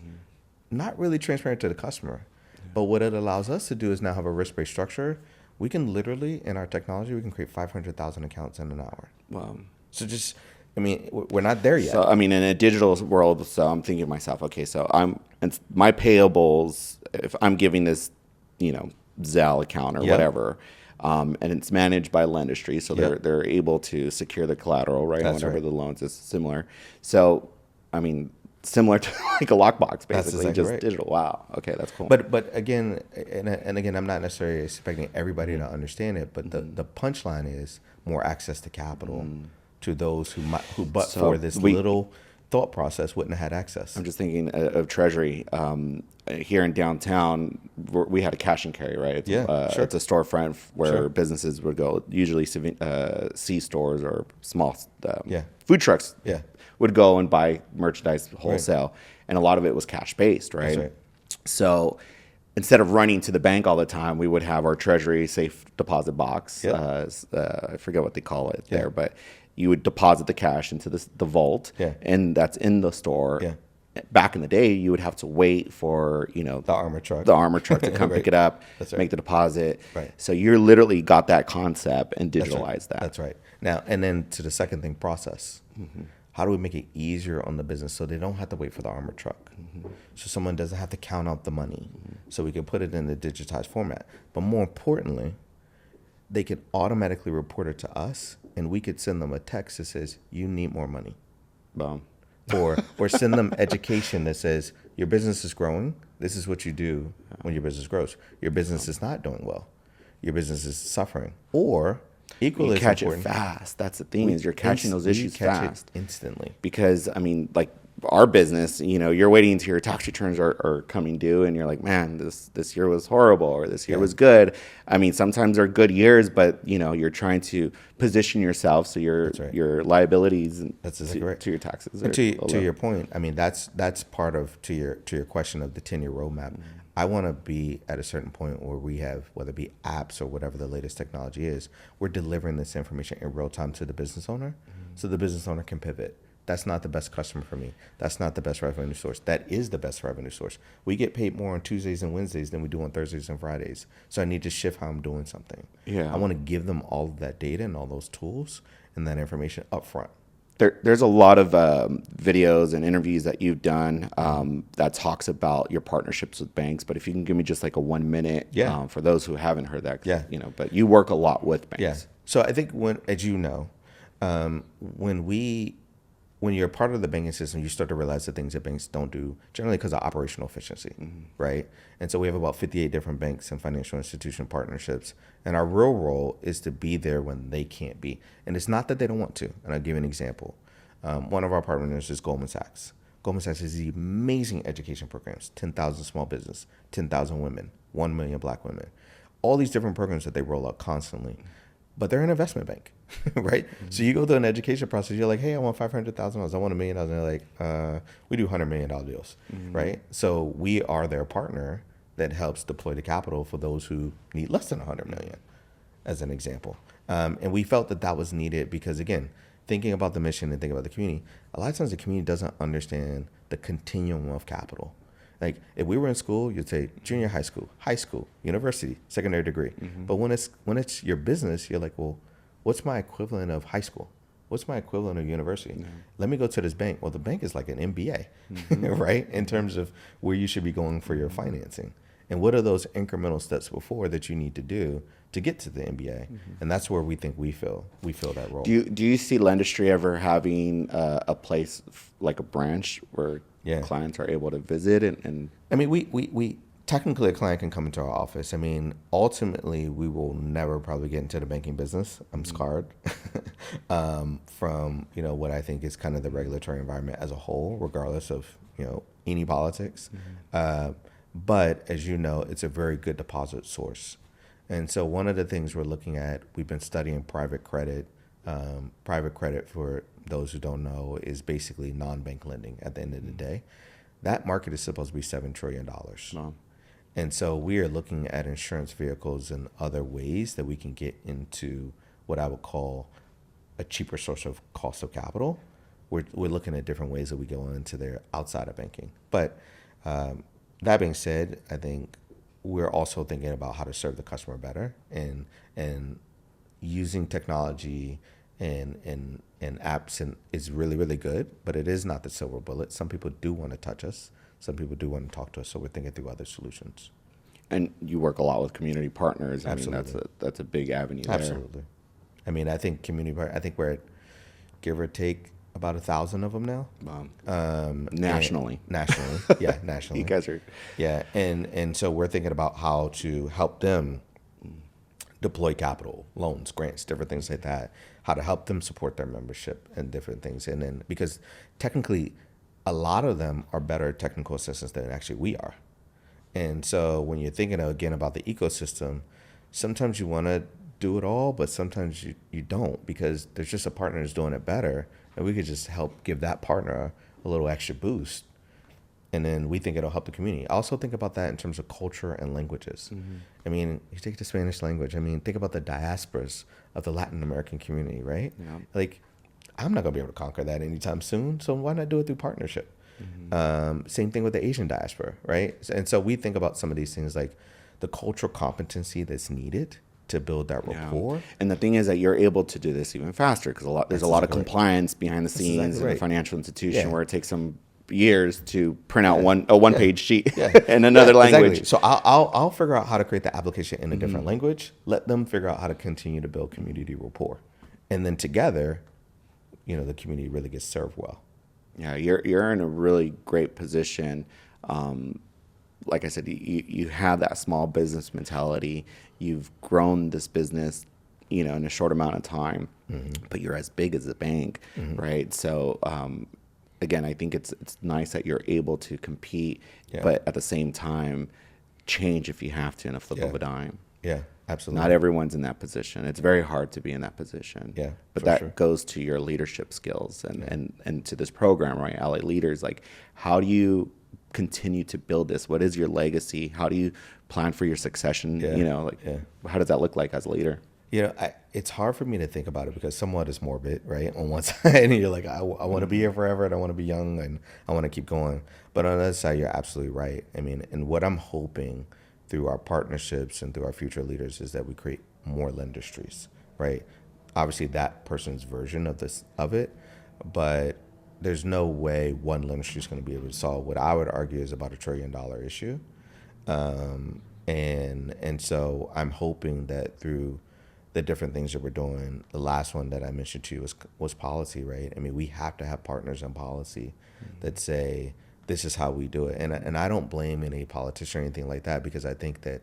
not really transparent to the customer. But what it allows us to do is now have a risk-based structure. We can literally, in our technology, we can create 500,000 accounts in an hour. Wow. So just, I mean, we're not there yet. So, I mean, in a digital world, so I'm thinking to myself, okay, so my payables, if I'm giving this, Zelle account or whatever, and it's managed by Lendistry, so they're able to secure the collateral, right? That's whenever right. the loans is similar. So, I mean, similar to like a lockbox, basically, exactly just right. digital. Wow. Okay, that's cool. But again, and again, I'm not necessarily expecting everybody to understand it, but the punchline is more access to capital to those who for this little thought process wouldn't have had access. I'm just thinking of Treasury. Here in downtown, we had a cash and carry, right? It's, Sure. It's a storefront where businesses would go, usually C stores or small food trucks would go and buy merchandise wholesale. And a lot of it was cash-based, right? That's right. So instead of running to the bank all the time, we would have our Treasury safe deposit box. I forget what they call it there, but you would deposit the cash into the vault, and that's in the store. Back in the day, you would have to wait for the armor truck to come pick it up, make the deposit. Right. So you literally got that concept and digitalized that. That's right. Now, and then to the second thing, process. How do we make it easier on the business so they don't have to wait for the armor truck? So someone doesn't have to count out the money. So we can put it in the digitized format. But more importantly, they could automatically report it to us, and we could send them a text that says, you need more money. Boom. Or send them education that says, your business is growing. This is what you do when your business grows. Your business is not doing well. Your business is suffering. Or equally you as catch important, it fast. That's the thing, is you're catching those issues fast. Instantly. Because, I mean, like our business, you're waiting until your tax returns are coming due, and you're like, man, this year was horrible, or this year was good. I mean, sometimes they're good years, but you're trying to position yourself so your liabilities to your taxes are to your point. I mean, that's part of to your question of the 10-year roadmap. I want to be at a certain point where we have, whether it be apps or whatever the latest technology is, we're delivering this information in real time to the business owner, so the business owner can pivot. That's not the best customer for me. That's not the best revenue source. That is the best revenue source. We get paid more on Tuesdays and Wednesdays than we do on Thursdays and Fridays. So I need to shift how I'm doing something. I want to give them all of that data and all those tools and that information up front. There's a lot of videos and interviews that you've done that talks about your partnerships with banks. But if you can give me just like a 1 minute for those who haven't heard that, but you work a lot with banks. So I think when when you're part of the banking system, you start to realize the things that banks don't do, generally because of operational efficiency, right? And so we have about 58 different banks and financial institution partnerships. And our real role is to be there when they can't be. And it's not that they don't want to. And I'll give you an example. One of our partners is Goldman Sachs. Goldman Sachs has these amazing education programs, 10,000 small business, 10,000 women, 1 million black women, all these different programs that they roll out constantly. But they're an investment bank, right? So you go through an education process, you're like, hey, I want $500,000, I want $1 million. And they're like, we do $100 million deals, right? So we are their partner that helps deploy the capital for those who need less than $100 million, as an example. And we felt that that was needed because, again, thinking about the mission and thinking about the community, a lot of times the community doesn't understand the continuum of capital. Like if we were in school, you'd say junior high school, university, secondary degree. But when it's your business, you're like, well, what's my equivalent of high school? What's my equivalent of university? Let me go to this bank. Well, the bank is like an MBA, right? In terms of where you should be going for your financing. And what are those incremental steps before that you need to do to get to the MBA? And that's where we think we fill that role. Do you see Lendistry ever having a place like a branch where clients are able to visit and I mean, we technically a client can come into our office. I mean, ultimately, we will never probably get into the banking business. I'm scarred from what I think is kind of the regulatory environment as a whole, regardless of any politics. But as you know, it's a very good deposit source. And so one of the things we're looking at, we've been studying private credit. Private credit, for those who don't know, is basically non-bank lending at the end of the day. That market is supposed to be $7 trillion. Wow. And so we are looking at insurance vehicles and other ways that we can get into what I would call a cheaper source of cost of capital. We're looking at different ways that we go into there outside of banking. But that being said, I think we're also thinking about how to serve the customer better and using technology and apps is really, really good, but it is not the silver bullet. Some people do want to touch us. Some people do want to talk to us. So we're thinking through other solutions. And you work a lot with community partners. Absolutely. I mean, that's a big avenue there. Absolutely. I mean, I think I think we're at, give or take, about 1,000 of them now. Nationally. Nationally. Yeah, nationally. You guys are. Yeah. And so we're thinking about how to help them deploy capital, loans, grants, different things like that, how to help them support their membership and different things. And then because technically a lot of them are better technical assistants than actually we are. And so when you're thinking again about the ecosystem, sometimes you want to do it all, but sometimes you don't, because there's just a partner that's doing it better, and we could just help give that partner a little extra boost. And then we think it'll help the community. I also think about that in terms of culture and languages. I mean, you take the Spanish language. I mean, think about the diasporas of the Latin American community, right? Yeah. Like, I'm not going to be able to conquer that anytime soon, so why not do it through partnership? Same thing with the Asian diaspora, right? And so we think about some of these things like the cultural competency that's needed to build that rapport. And the thing is that you're able to do this even faster because there's a lot of compliance behind the scenes in a financial institution where it takes some years to print out a one-page sheet in another language. Exactly. So I'll figure out how to create the application in a different language. Let them figure out how to continue to build community rapport, and then together, the community really gets served well. Yeah, you're in a really great position. Like I said, you have that small business mentality. You've grown this business, in a short amount of time, but you're as big as a bank, right? So, again, I think it's nice that you're able to compete, but at the same time, change if you have to in a flip of a dime. Yeah, absolutely. Not everyone's in that position. It's very hard to be in that position. Yeah, but that goes to your leadership skills and to this program, right? Ally Leaders, like, how do you continue to build this? What is your legacy? How do you plan for your succession? How does that look like as a leader? It's hard for me to think about it because somewhat it's morbid, right? On one side, and you're like, I want to be here forever, and I want to be young, and I want to keep going. But on the other side, you're absolutely right. I mean, and what I'm hoping through our partnerships and through our future leaders is that we create more Lendistries, right? Obviously, that person's version of it, but there's no way one Lendistry is going to be able to solve what I would argue is about $1 trillion issue. And so I'm hoping that through the different things that we're doing. The last one that I mentioned to you was policy, right? I mean, we have to have partners in policy that say, this is how we do it. And I don't blame any politician or anything like that, because I think that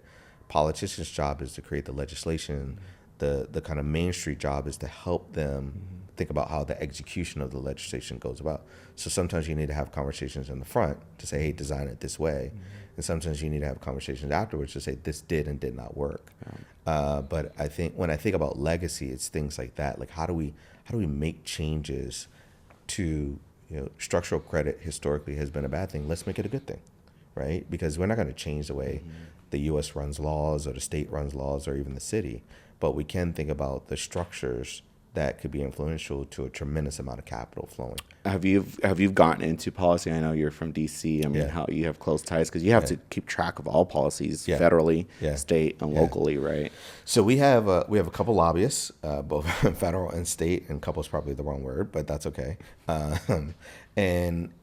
politicians' job is to create the legislation. The kind of Main Street job is to help them think about how the execution of the legislation goes about. So sometimes you need to have conversations in the front to say, hey, design it this way. And sometimes you need to have conversations afterwards to say, this did and did not work. But I think when I think about legacy, it's things like that. Like, how do we make changes to, structural credit historically has been a bad thing. Let's make it a good thing, right? Because we're not going to change the way the U.S. runs laws or the state runs laws or even the city. But we can think about the structures that could be influential to a tremendous amount of capital flowing. Have you gotten into policy? I know you're from DC. I mean, how you have close ties, because you have to keep track of all policies federally, state, and locally, right? So we have a couple lobbyists, both federal and state, and couple is probably the wrong word, but that's okay. And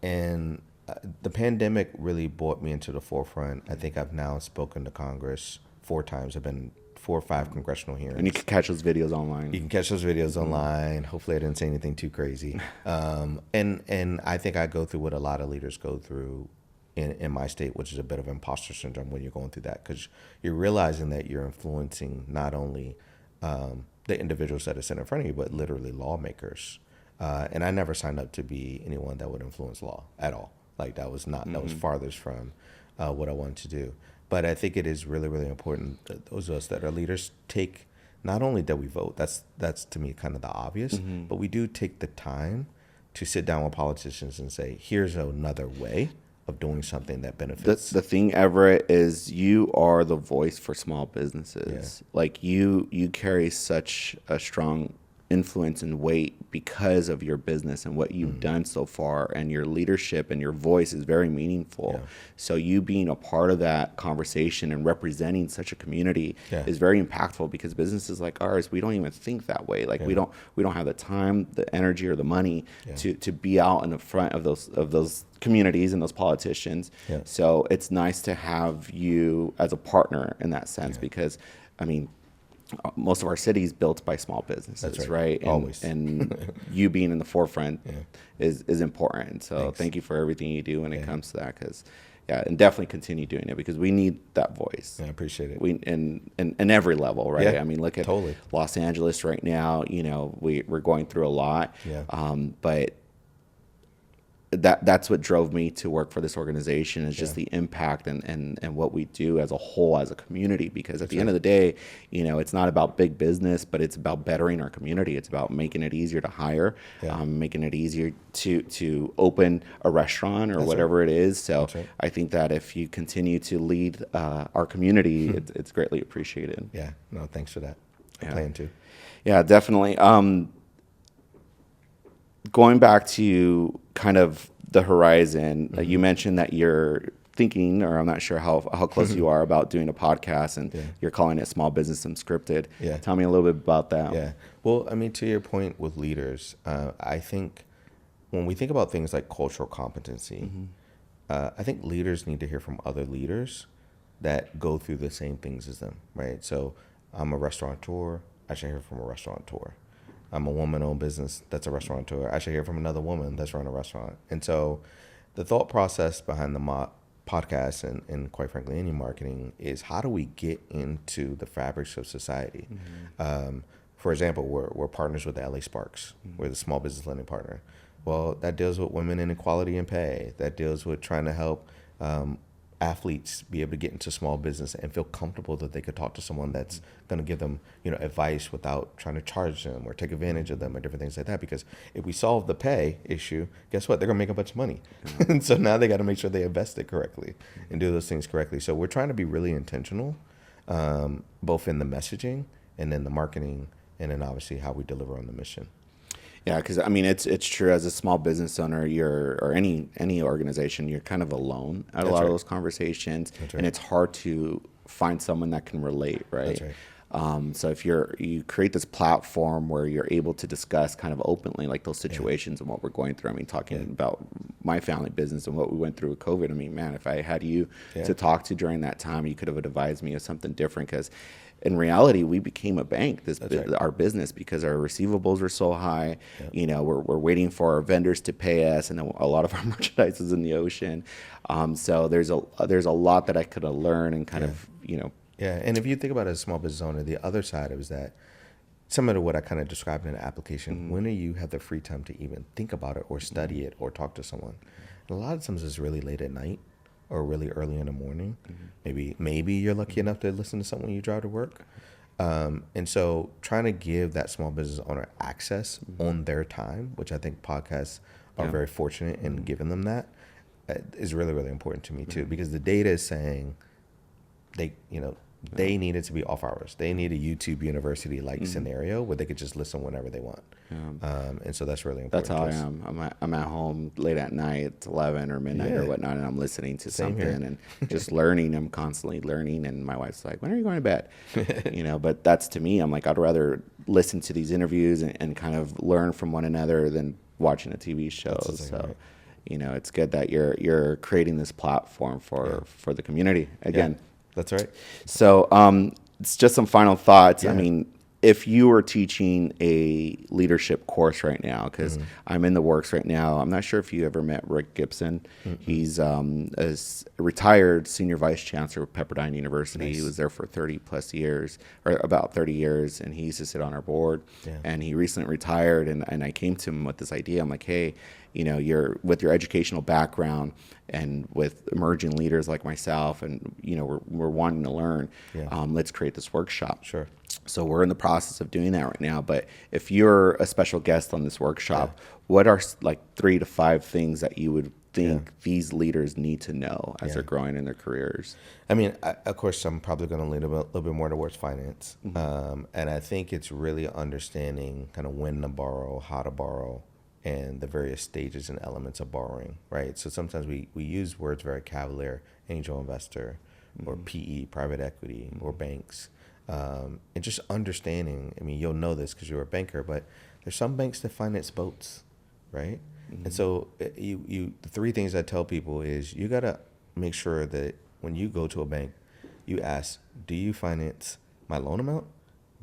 the pandemic really brought me into the forefront. I think I've now spoken to Congress 4 times. I've been 4 or 5 congressional hearings. And you can catch those videos online. You can catch those videos online. Hopefully I didn't say anything too crazy. And I think I go through what a lot of leaders go through in my state, which is a bit of imposter syndrome when you're going through that, because you're realizing that you're influencing not only the individuals that are sitting in front of you, but literally lawmakers. And I never signed up to be anyone that would influence law at all. Like, that was farthest from what I wanted to do. But I think it is really, really important that those of us that are leaders take, not only that we vote, that's to me kind of the obvious, but we do take the time to sit down with politicians and say, here's another way of doing something that benefits. The thing, Everett, is you are the voice for small businesses. Like, you carry such a strong influence and weight because of your business and what you've done so far, and your leadership and your voice is very meaningful. So you being a part of that conversation and representing such a community is very impactful, because businesses like ours, we don't even think that way. Like, we don't have the time, the energy, or the money to be out in the front of those communities and those politicians. So it's nice to have you as a partner in that sense, because I mean, most of our city is built by small businesses, right? And, always. And you being in the forefront is important. So Thanks. Thank you for everything you do when it comes to that, because and definitely continue doing it, because we need that voice. I appreciate it. We in every level, right? I mean, look at Los Angeles right now. We're going through a lot. But that's what drove me to work for this organization, is just the impact and what we do as a whole, as a community. Because at the end of the day, it's not about big business, but it's about bettering our community. It's about making it easier to hire, making it easier to open a restaurant or whatever it is. So I think that if you continue to lead our community, it's greatly appreciated. Yeah, no, thanks for that. I plan to. Yeah, definitely. Going back to kind of the horizon, you mentioned that you're thinking, or I'm not sure how close you are, about doing a podcast, and you're calling it Small Business Unscripted. Tell me a little bit about that. Well, I mean, to your point with leaders, I think when we think about things like cultural competency, I think leaders need to hear from other leaders that go through the same things as them, right? So I'm a restaurateur, I should hear from a restaurateur. I'm a woman-owned business that's a restaurateur. I should hear from another woman that's running a restaurant. And so the thought process behind the podcast and quite frankly any marketing is, how do we get into the fabrics of society? For example, we're partners with the LA Sparks. We're the small business lending partner. Well, that deals with women inequality in pay. That deals with trying to help athletes be able to get into small business and feel comfortable that they could talk to someone that's going to give them, advice without trying to charge them or take advantage of them or different things like that. Because if we solve the pay issue, guess what? They're going to make a bunch of money. And so now they got to make sure they invest it correctly and do those things correctly. So we're trying to be really intentional, both in the messaging and in the marketing, and then obviously how we deliver on the mission. Yeah, because I mean, it's true. As a small business owner, or any organization, you're kind of alone at a lot of those conversations, and it's hard to find someone that can relate, right? So if you create this platform where you're able to discuss kind of openly like those situations and what we're going through. I mean, talking about my family business and what we went through with COVID. I mean, man, if I had you to talk to during that time, you could have advised me of something different, because in reality, we became a bank, our business, because our receivables were so high. You know, we're waiting for our vendors to pay us, and a lot of our merchandise is in the ocean. So there's a lot that I could have learned and kind of, you know. Yeah, and if you think about it as a small business owner, the other side is that, similar to what I kind of described in the application, when do you have the free time to even think about it or study it or talk to someone? And a lot of times it's really late at night or really early in the morning. Maybe you're lucky enough to listen to someone when you drive to work. And so trying to give that small business owner access on their time, which I think podcasts are very fortunate in giving them that, is really, really important to me too, because the data is saying they need it to be off hours. They need a YouTube university-like scenario where they could just listen whenever they want. And so that's really important. That's how I am. I'm at home late at night, it's 11 or midnight or whatnot, and I'm listening to something and just learning. I'm constantly learning, and my wife's like, "When are you going to bed?" You know, but that's, to me, I'm like, I'd rather listen to these interviews and kind of learn from one another than watching a TV show. So, you know, it's good that you're creating this platform for the community again. That's right. So it's just some final thoughts. I mean, if you were teaching a leadership course right now, because I'm in the works right now, I'm not sure if you ever met Rick Gibson. He's a retired senior vice chancellor of Pepperdine University. He was there for 30 plus years, or about 30 years, and he used to sit on our board. And he recently retired, and I came to him with this idea. I'm like, hey, you know, you're with your educational background and with emerging leaders like myself, and you know, we're wanting to learn. Let's create this workshop. Sure. So we're in the process of doing that right now. But if you're a special guest on this workshop, what are like 3 to 5 things that you would think these leaders need to know as they're growing in their careers? I mean, of course, I'm probably going to lean a little bit more towards finance. And I think it's really understanding kind of when to borrow, how to borrow, and the various stages and elements of borrowing, right? So sometimes we use words very cavalier: angel investor, or PE, private equity, or banks. And just understanding, I mean, you'll know this because you're a banker, but there's some banks that finance boats, right? And so the 3 things I tell people is you got to make sure that when you go to a bank, you ask, do you finance my loan amount?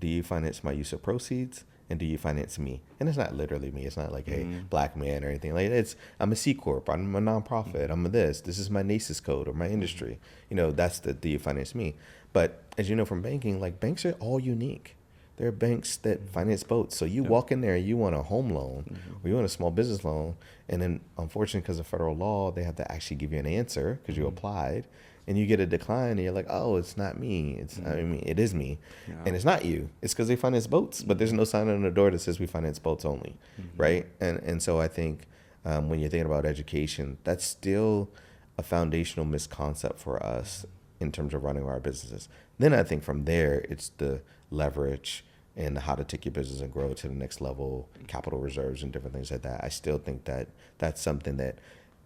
Do you finance my use of proceeds? And do you finance me? And it's not literally me. It's not like, hey, black man or anything. Like, I'm a C Corp. I'm a nonprofit. I'm a this. This is my NACES code or my industry. You know, that's the do you finance me? But as you know from banking, like, banks are all unique. There are banks that finance boats. So you walk in there, you want a home loan or you want a small business loan. And then, unfortunately, because of federal law, they have to actually give you an answer because you applied. And you get a decline, and you're like, "Oh, it's not me. I mean, it is me, and it's not you. It's because they finance boats, but there's no sign on the door that says we finance boats only, right?" And so I think when you're thinking about education, that's still a foundational misconcept for us in terms of running our businesses. Then I think from there, it's the leverage and how to take your business and grow it to the next level, capital reserves and different things like that. I still think that that's something that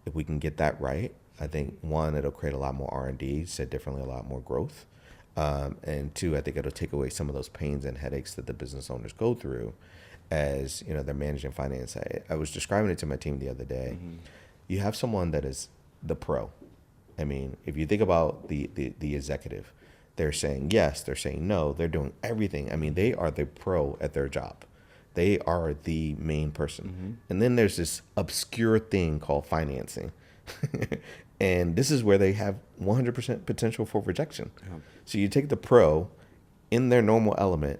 if we can get that right, I think, 1, it'll create a lot more R&D, said differently, a lot more growth. And 2, I think it'll take away some of those pains and headaches that the business owners go through as, you know, they're managing finance. I was describing it to my team the other day. You have someone that is the pro. I mean, if you think about the executive, they're saying yes, they're saying no, they're doing everything. I mean, they are the pro at their job. They are the main person. And then there's this obscure thing called financing. And this is where they have 100% potential for rejection. So you take the pro in their normal element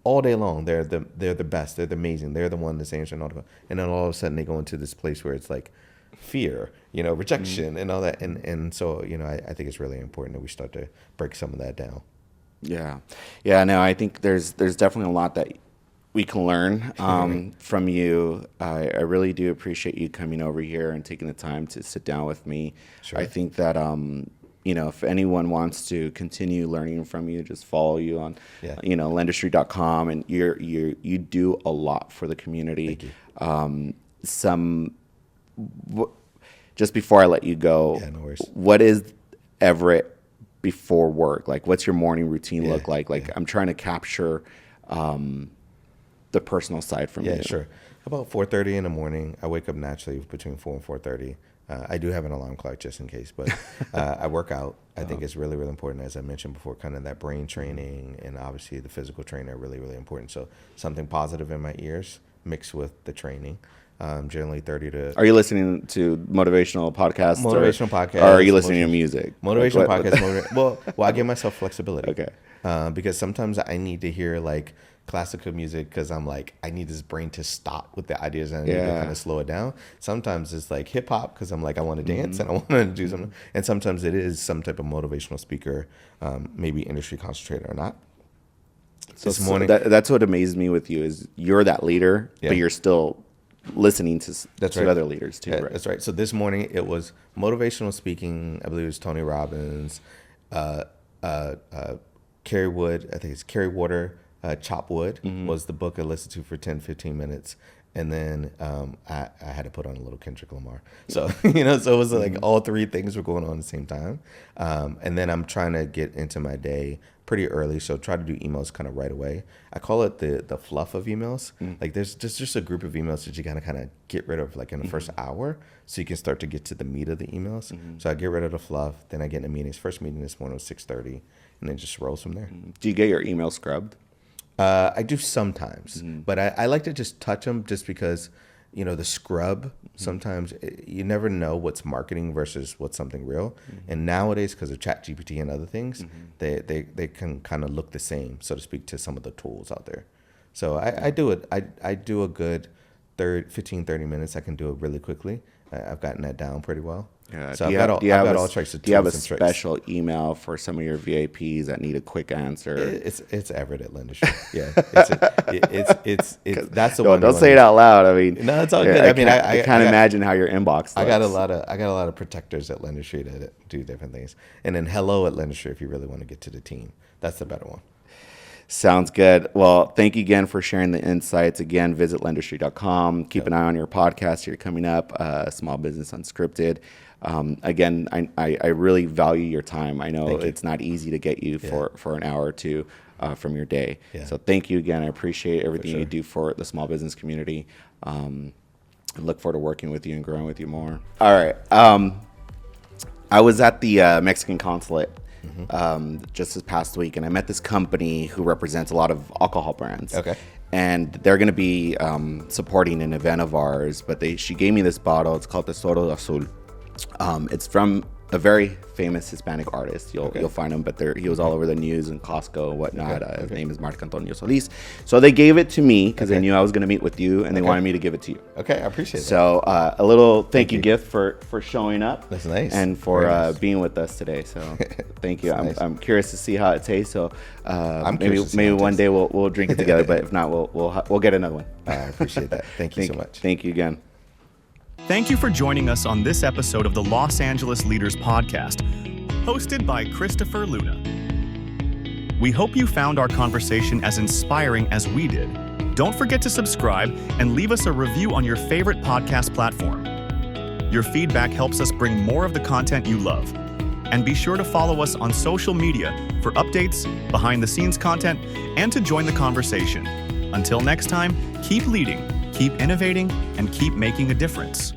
all day long. They're the best. They're the amazing. They're the one that's answering all the. And then all of a sudden they go into this place where it's like fear, you know, rejection and all that. And so, you know, I think it's really important that we start to break some of that down. Yeah. No, I think there's definitely a lot that we can learn from you. I really do appreciate you coming over here and taking the time to sit down with me. Sure. I think that, you know, if anyone wants to continue learning from you, just follow you on, you know, Lendistry.com, and you do a lot for the community. Thank you. Just before I let you go, no worries. What is Everett before work? Like, what's your morning routine look like? Like, I'm trying to capture the personal side from you. Yeah, sure. About 4:30 in the morning. I wake up naturally between 4 and 4:30. I do have an alarm clock just in case, but I work out. I think it's really, really important, as I mentioned before, kind of that brain training and obviously the physical training are really, really important. So something positive in my ears mixed with the training. Generally 30 to... Are you listening to motivational podcasts? Podcasts. Or are you listening to music? Motivational podcasts. Well, I give myself flexibility. Okay. Because sometimes I need to hear like classical music because I'm like, I need this brain to stop with the ideas and I need to kind of slow it down. Sometimes it's like hip hop because I'm like, I want to dance and I want to do something. And sometimes it is some type of motivational speaker, maybe industry concentrator or not. So this morning, that's what amazed me with you is you're that leader, but you're still listening to other leaders too. Right? That's right. So this morning it was motivational speaking. I believe it was Tony Robbins, Carrie Wood. I think it's Carrie Water. Chop Wood was the book I listened to for 10, 15 minutes. And then I had to put on a little Kendrick Lamar. So, so it was like all three things were going on at the same time. And then I'm trying to get into my day pretty early. So try to do emails kind of right away. I call it the fluff of emails. Like there's just a group of emails that you gotta kind of get rid of like in the first hour so you can start to get to the meat of the emails. So I get rid of the fluff. Then I get into meetings. First meeting this morning was 6:30 and then just rolls from there. Do you get your email scrubbed? I do sometimes, but I like to just touch them just because, the scrub, sometimes you never know what's marketing versus what's something real. And nowadays, because of ChatGPT and other things, they can kind of look the same, so to speak, to some of the tools out there. So I do it. I do a good 15, 30 minutes. I can do it really quickly. I've gotten that down pretty well. Yeah. So I've got all tricks. Do you have a special email for some of your VAPs that need a quick answer? It's Everett at Lendistry. Yeah, it's that's the one. Don't say it out loud. I mean, no, it's all good. I mean, I can't imagine how your inbox looks. I got a lot of protectors at Lendistry that do different things, and then hello at Lendistry if you really want to get to the team. That's the better one. Sounds good. Well, thank you again for sharing the insights. Again, visit lendistry.com. Keep an eye on your podcast here coming up, Small Business Unscripted. Again, I really value your time. I know it's not easy to get you for an hour or two from your day. Yeah. So thank you again. I appreciate everything you do for the small business community. I look forward to working with you and growing with you more. All right. I was at the Mexican consulate just this past week, and I met this company who represents a lot of alcohol brands. Okay. And they're going to be supporting an event of ours, but she gave me this bottle. It's called Tesoro Azul. It's from a very famous Hispanic artist. You'll find him, but he was all over the news and Costco and whatnot. His name is Marc Antonio Solis. So they gave it to me because they knew I was going to meet with you, and they wanted me to give it to you. Okay, I appreciate that. So a little thank you gift for showing up. That's nice. And for being with us today. So thank you. I'm curious to see how it tastes. So maybe one day we'll drink it together. But if not, we'll get another one. I appreciate that. Thank you so much. Thank you again. Thank you for joining us on this episode of the Los Angeles Leaders Podcast, hosted by Christopher Luna. We hope you found our conversation as inspiring as we did. Don't forget to subscribe and leave us a review on your favorite podcast platform. Your feedback helps us bring more of the content you love. And be sure to follow us on social media for updates, behind-the-scenes content, and to join the conversation. Until next time, keep leading, keep innovating, and keep making a difference.